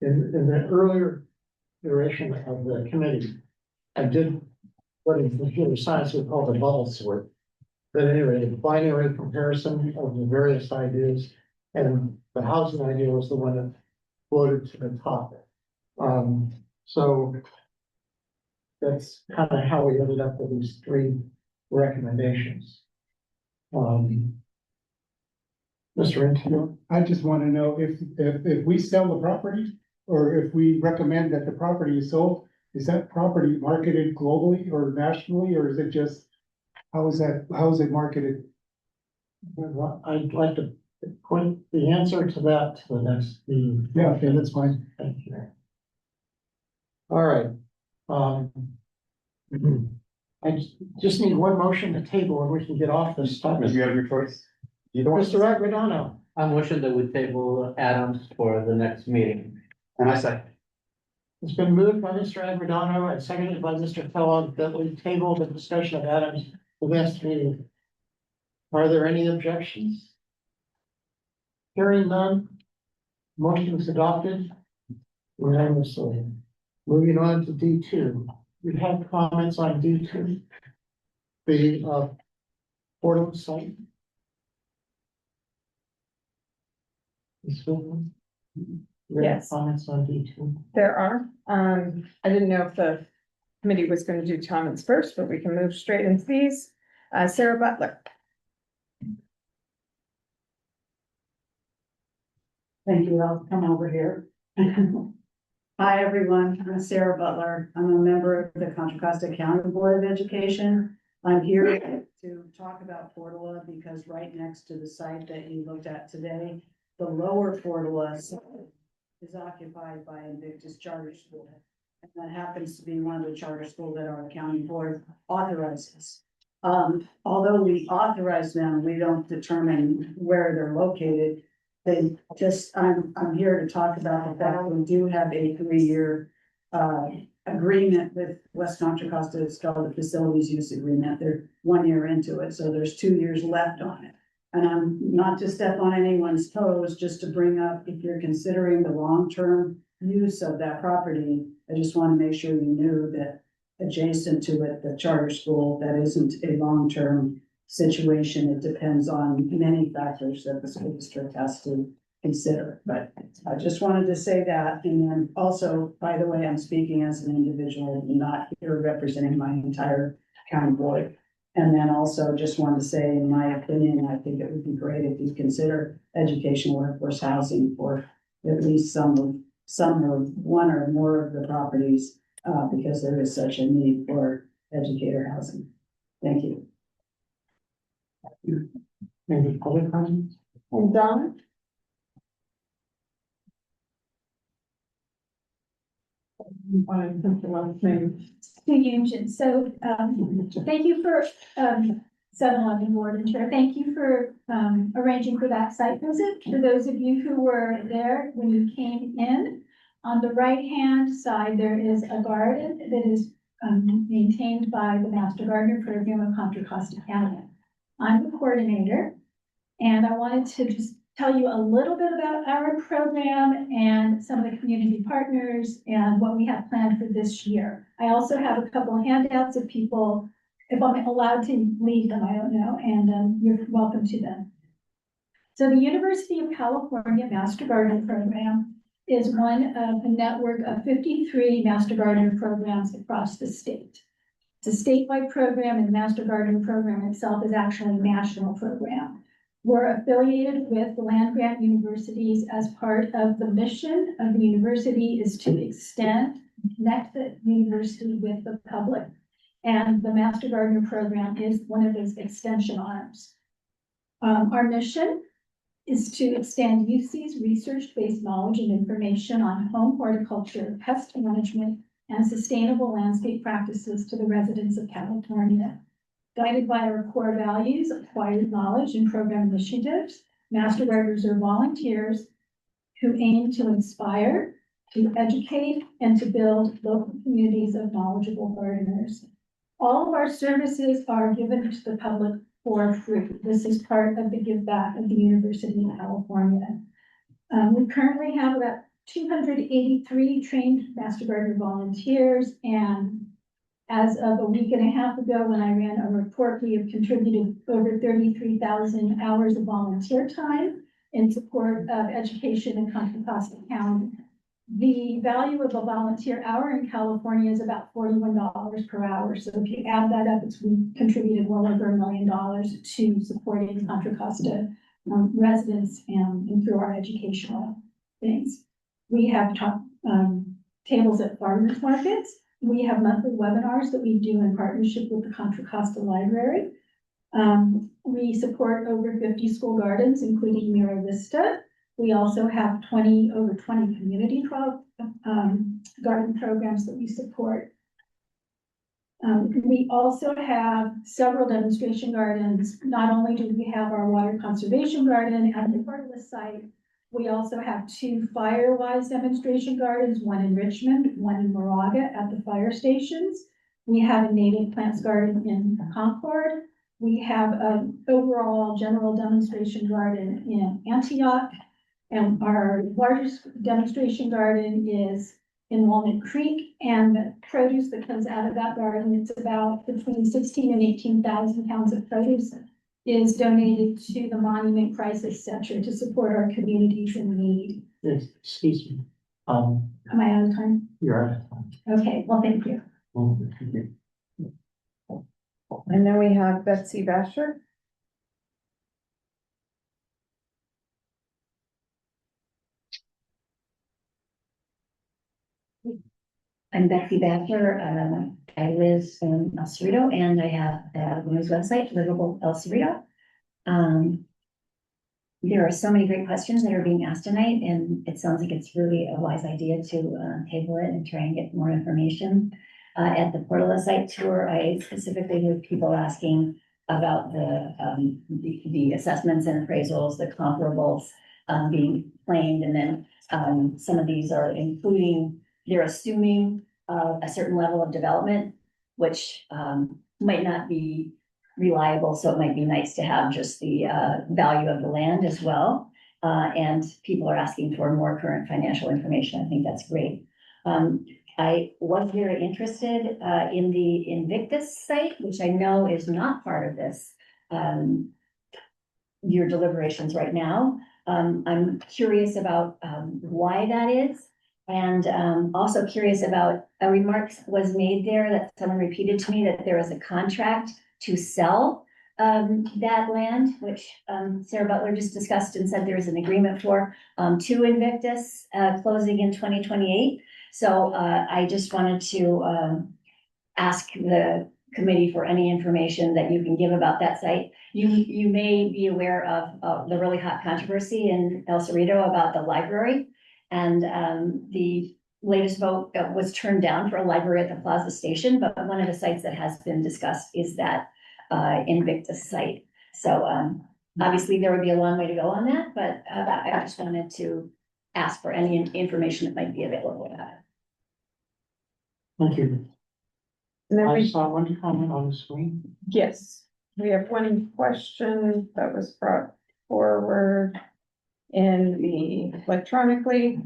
In the earlier iteration of the committee, I did what in computer science we call the bubble sort. But anyway, the binary comparison of the various ideas, and the housing idea was the one that floated to the top. So that's kind of how we ended up with these 3 recommendations. Mr. Infield? I just want to know if we sell the property, or if we recommend that the property is sold, is that property marketed globally or nationally, or is it just, how is it marketed? I'd like to point the answer to that to the next meeting. Yeah, okay, that's fine. Thank you. All right. I just need one motion to table and we can get off this topic. You have your choice. Mr. Agredano. I'm wishing that we table Adams for the next meeting. And I say, It's been moved by Mr. Agredano and seconded by Mr. Kellogg that we table the discussion of Adams for the next meeting. Are there any objections? Hearing none. Motion is adopted unanimously. Moving on to D2. We have comments on D2. The Portola site. Yes. Comments on D2. There are, I didn't know if the committee was going to do comments first, but we can move straight into these. Sarah Butler. Thank you. I'll come over here. Hi, everyone. I'm Sarah Butler. I'm a member of the Contra Costa County Board of Education. I'm here to talk about Portola because right next to the site that you looked at today, the lower Portola is occupied by Invictus Charter School. And that happens to be one of the charter schools that our county board authorizes. Although we authorize them, we don't determine where they're located. They just, I'm here to talk about the fact we do have a 3-year agreement with West Contra Costa. It's called the Facilities Use Agreement. They're 1 year into it, so there's 2 years left on it. And I'm not to step on anyone's toes, just to bring up, if you're considering the long-term use of that property, I just want to make sure you knew that adjacent to it, the charter school, that isn't a long-term situation. It depends on many factors that the school district has to consider, but I just wanted to say that. And then also, by the way, I'm speaking as an individual, not here representing my entire county board. And then also just wanted to say, in my opinion, I think it would be great if you consider education workforce housing for at least some of one or more of the properties, because there is such a need for educator housing. Thank you. Any other comments? And Don? So, thank you for, 7-Eleven board and chair, thank you for, arranging for that site visit. For those of you who were there when you came in, on the right-hand side, there is a garden that is, maintained by the Master Gardener Program of Contra Costa County. I'm the coordinator, and I wanted to just tell you a little bit about our program and some of the community partners and what we have planned for this year. I also have a couple of handouts if people, if I'm allowed to leave them, I don't know, and you're welcome to them. So the University of California Master Gardener Program is one of a network of 53 Master Gardener programs across the state. It's a statewide program, and the Master Gardener Program itself is actually a national program. We're affiliated with the land-grant universities as part of the mission of the university is to extend, connect the university with the public. And the Master Gardener Program is one of those extension arms. Our mission is to extend UC's research-based knowledge and information on home horticulture, pest management, and sustainable landscape practices to the residents of California. Guided by our core values, acquired knowledge, and program initiatives, Master Gardeners are volunteers who aim to inspire, to educate, and to build local communities of knowledgeable gardeners. All of our services are given to the public for free. This is part of the give back of the University of California. We currently have about 283 trained Master Gardener volunteers, and as of a week and a half ago, when I ran a report, we have contributed over 33,000 hours of volunteer time in support of education in Contra Costa County. The value of a volunteer hour in California is about $41 per hour. So if you add that up, we contributed well over $1 million to supporting Contra Costa residents and through our educational things. We have tables at farmers markets. We have monthly webinars that we do in partnership with the Contra Costa Library. We support over 50 school gardens, including Mira Vista. We also have over 20 community garden programs that we support. We also have several demonstration gardens. Not only do we have our water conservation garden at the Portola site, we also have 2 fire-wise demonstration gardens, one in Richmond, one in Moraga at the fire stations. We have a native plants garden in Concord. We have an overall general demonstration garden in Antioch. And our largest demonstration garden is in Walnut Creek, and the produce that comes out of that garden, it's about between 16 and 18,000 pounds of produce, is donated to the Monument Crisis Center to support our communities in need. Excuse me. Am I out of time? You're out of time. Okay, well, thank you. And then we have Betsy Basher. I'm Becky Baffler. I live in El Cerrito, and I have a women's website, Livable El Cerrito. There are so many great questions that are being asked tonight, and it sounds like it's really a wise idea to table it and try and get more information. At the Portola site tour, I specifically heard people asking about the assessments and appraisals, the comparables being claimed, and then some of these are including, they're assuming a certain level of development, which might not be reliable. So it might be nice to have just the value of the land as well. And people are asking for more current financial information. I think that's great. I was very interested, in the Invictus site, which I know is not part of this, your deliberations right now. I'm curious about, why that is. And, also curious about, a remark was made there that someone repeated to me that there is a contract to sell, that land, which, Sarah Butler just discussed and said there is an agreement for, to Invictus, closing in 2028. So, I just wanted to, ask the committee for any information that you can give about that site. You may be aware of the really hot controversy in El Cerrito about the library. And the latest vote was turned down for a library at the Plaza Station, but one of the sites that has been discussed is that Invictus site. So obviously there would be a long way to go on that, but I just wanted to ask for any information that might be available about it. Thank you. And then I we, saw one comment on the screen. yes, we have one question that was brought forward in the electronically.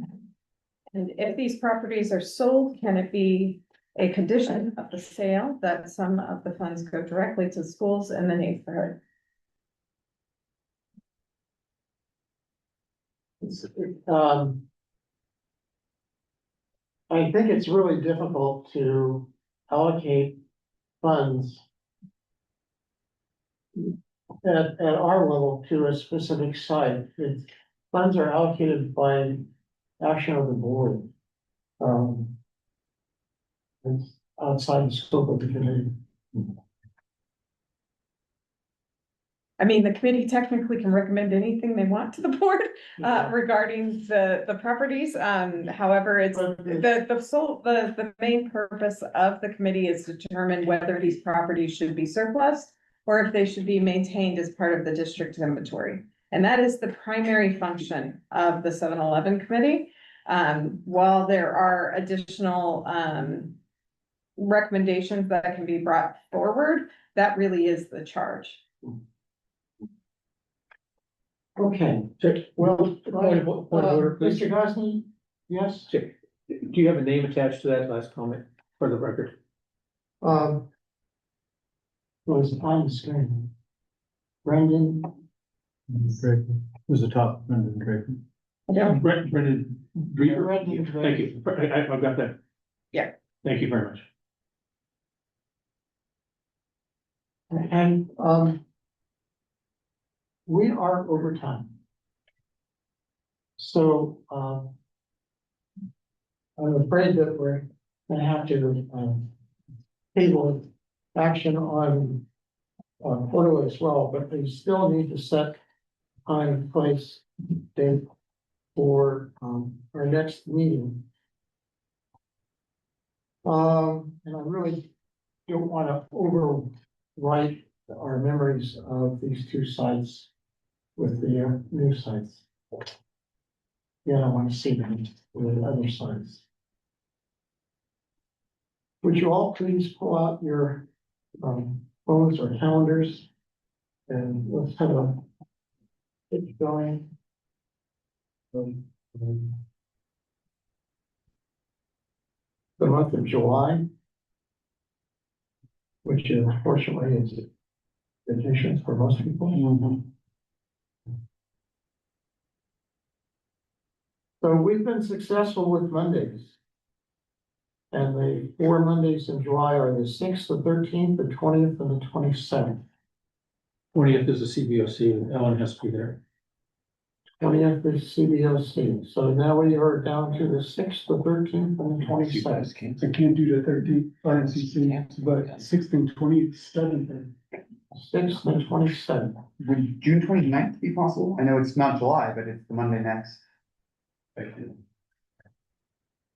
And if these properties are sold, can it be a condition of the sale that some of the funds go directly to schools in the neighborhood? I think it's really difficult to allocate funds at our level to a specific site. Funds are allocated by action of the board. It's outside the scope of the committee. I mean, the committee technically can recommend anything they want to the board regarding the properties. However, it's the main purpose of the committee is to determine whether these properties should be surplus or if they should be maintained as part of the district inventory. And that is the primary function of the 7-Eleven committee. While there are additional recommendations that can be brought forward, that really is the charge. Okay, well, Point of order, please. Mr. Gosney, yes? Do you have a name attached to that last comment for the record? Was on the screen. Brendan. Who's the top? Brendan Draper. Brendan Drever? Brendan Draper. Thank you. I've got that. Yeah. Thank you very much. And, we are over time. So, I'm afraid that we're gonna have to, table action on Portola as well, but we still need to set time and place date for, our next meeting. And I really don't want to overwrite our memories of these two sites with the new sites. Yeah, I want to see them with the other sites. Would you all please pull out your phones or calendars and let's have a get going. The month of July, which unfortunately is vacation for most people. So we've been successful with Mondays. And the 4 Mondays in July are the 6th, the 13th, the 20th, and the 27th. 20th is a CBOC, and Ellen has to be there. 20th is CBOC. So now we are down to the 6th, the 13th, and the 27th. I can't do the 13th, RNCC, but 6th and 27th. 6th and 27th. Would June 29th be possible? I know it's not July, but it's the Monday next.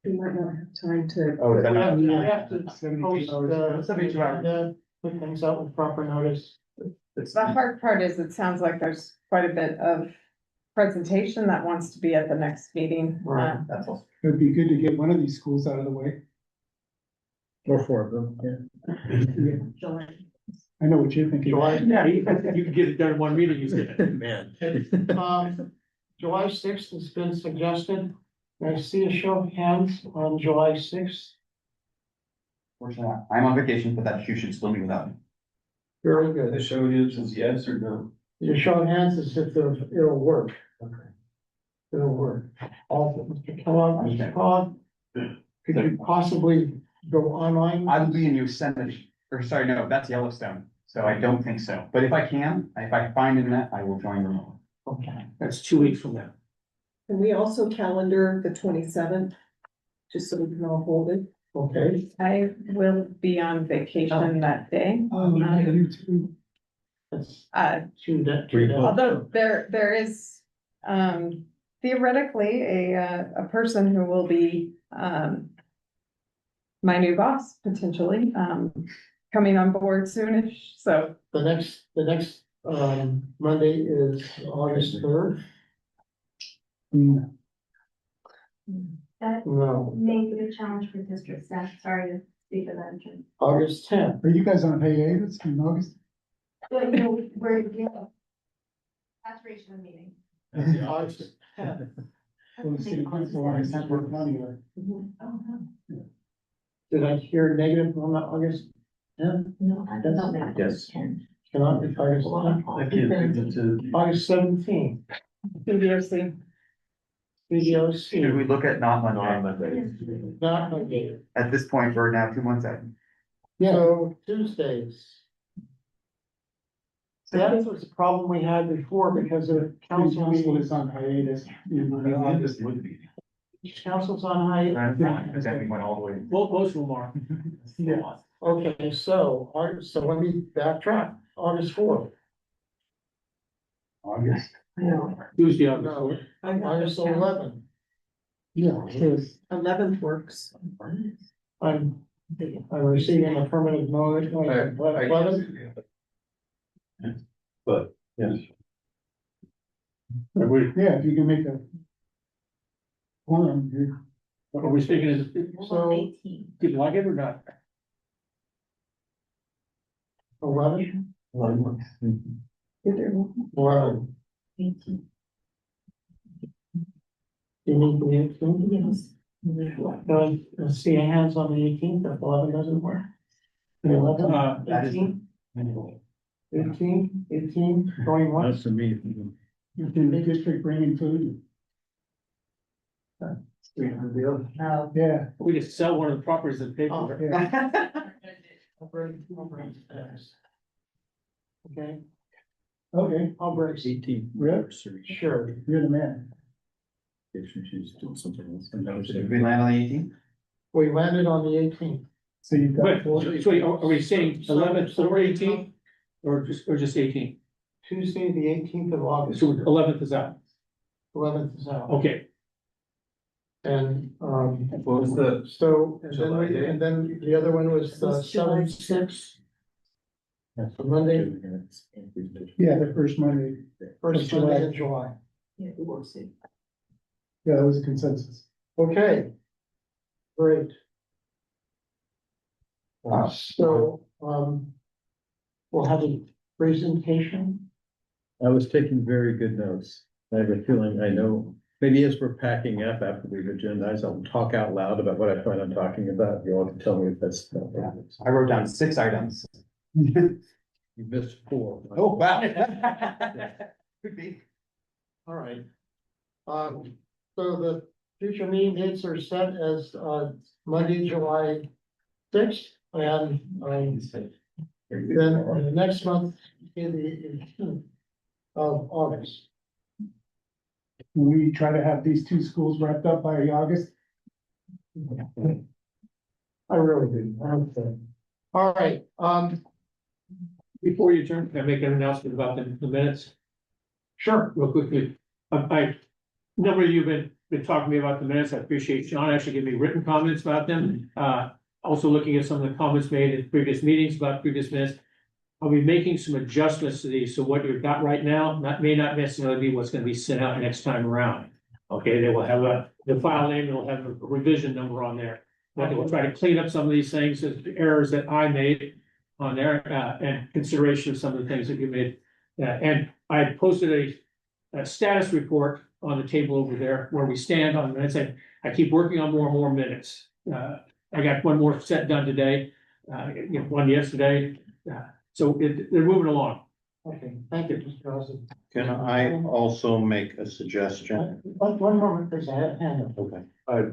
We might not have time to. Oh, is that not? We have to 72 hours. 72 hours. Put things out with proper notice. The hard part is it sounds like there's quite a bit of presentation that wants to be at the next meeting. Right. That's all. It'd be good to get one of these schools out of the way. Or 4 of them, yeah. I know what you're thinking. July. Yeah, you can get it done in one meeting, you said. Man. July 6th has been suggested. I see a show of hands on July 6th. Fortunately, I'm on vacation, but that you should still meet without me. Very good. The show is yes or no? Your show of hands is if it'll work. Okay. It'll work. Also, Mr. Kellogg, Mr. Kellogg, could you possibly go online? I will be in Yosemite, or sorry, no, that's Yellowstone, so I don't think so. But if I find internet, I will join remote. Okay. That's 2 weeks from now. Can we also calendar the 27th? Just so we can all hold it. Okay. I will be on vacation that day. You too. That's Uh, two days. although there is, theoretically a person who will be, my new boss potentially, coming on board soonish, so. The next Monday is August 3rd. That No, may be a challenge for district staff, sorry to speak of that. August 10th. Are you guys on hiatus in August? But no, we're, saturation of meeting. August 10th. Well, the city council already sent work money or? Did I hear negative on that August 10th? No, I don't know. Yes. Cannot be August 10th. I can't do it to. August 17th. BDOC. Should we look at not Monday? Monday. Not Monday. At this point, we're now 2 months out. So Tuesdays. That was the problem we had before because the council Council meeting, is on hiatus. August would be. council's on high. Because then we went all the way. Well, most of them are. Yeah, okay, so let me backtrack, August 4th. August. Tuesday, August No, 4th. August 11th. Yeah, yes. 11th works. I'm receiving affirmative notice. But, yes. Are we, Yeah, if you can make a. Forum, are we speaking as, So people like it or not? 11, Mm-hmm. 11. You need the 18th? Yes. Do I see a hands on the 18th if 11 doesn't work? The 11, That 18, 18, going once? That's for me. You can make district bringing food. Yeah. We just sell one of the properties that pay for it. Yeah. Okay, Okay, I'll break. 18th. Rip? Sure. You're the man. She's doing something else. Did we land on the 18th? We landed on the 18th. So you've Wait, got. so are we saying 11th or 18th? Or just 18th? Tuesday, the 18th of August, So 11th is out. 11th is out. Okay, And, What was the? so, and July date? then the other one was July 7/6. Monday, Yeah, the first Monday. first July. Monday in July. Yeah, it works. Yeah, that was a consensus. Okay. Great. So, we'll have a presentation. I was taking very good notes. I have a feeling I know, maybe as we're packing up after we've agendized, I'll talk out loud about what I plan on talking about. You all can tell me if that's. I wrote down 6 items. You missed 4. Oh, wow. Could be. All right. So the future meeting dates are set as, Monday, July 6th, and, then next month in the 18th of August. We try to have these 2 schools wrapped up by August. I really do. Okay. All right, before you turn, can I make an announcement about the minutes? sure. Real quickly, I, number of you have been talking to me about the minutes, I appreciate John actually giving me written comments about them. Also looking at some of the comments made in previous meetings about previous minutes. I'll be making some adjustments to these, so what you've got right now, may not necessarily be what's gonna be sent out next time around. Okay, they will have the file name, they'll have a revision number on there. But we'll try to clean up some of these things, the errors that I made on there, and consideration of some of the things that you made. And I posted a status report on the table over there where we stand on minutes. I keep working on more and more minutes. I got one more set done today, one yesterday. So they're moving along. Okay, thank you, Mr. Rosen. Can I also make a suggestion? One moment, please, I have a hand up. Okay.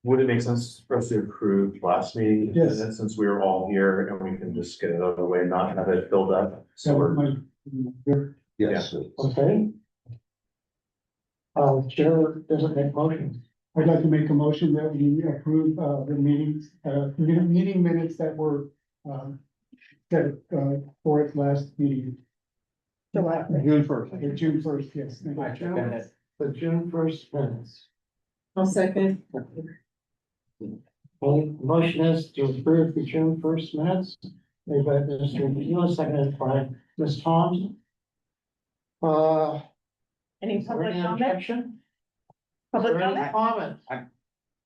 Would it make sense for us to approve last meeting? Yes. Since we were all here and we can just get it out of the way, not have it filled up. So we're- my, Yes. Okay. Chair doesn't make motions. I'd like to make a motion that we approve, the meetings, meeting minutes that were, set, for its last meeting. June first. June first, yes. Thank you. The June first minutes. I'll second. Motion is to approve the June first minutes, made by Mr. Hewell, seconded by Ms. Thompson. Any Is there public any comment? objection? Public Is there any comment? comment?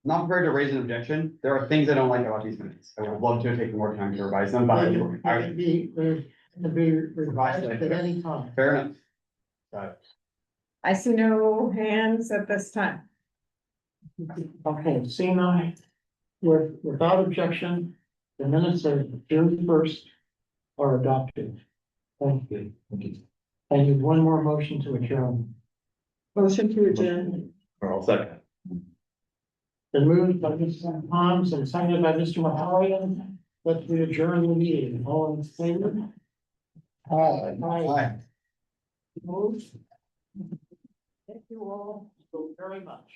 Not prepared to raise an objection. There are things I don't like about these minutes. I would love to take more time to revise them, but They can be revised at any time. fair enough. Got it. I see no hands at this time. Okay, seeing none, without objection, the minutes of June first are adopted. Thank you. I need one more motion to adjourn. Motion to adjourn. Or I'll second. Been moved by Mr. Thoms and seconded by Mr. Mahalian, that we adjourn the meeting. All in favor? Aye. Opposed? Thank you all so very much.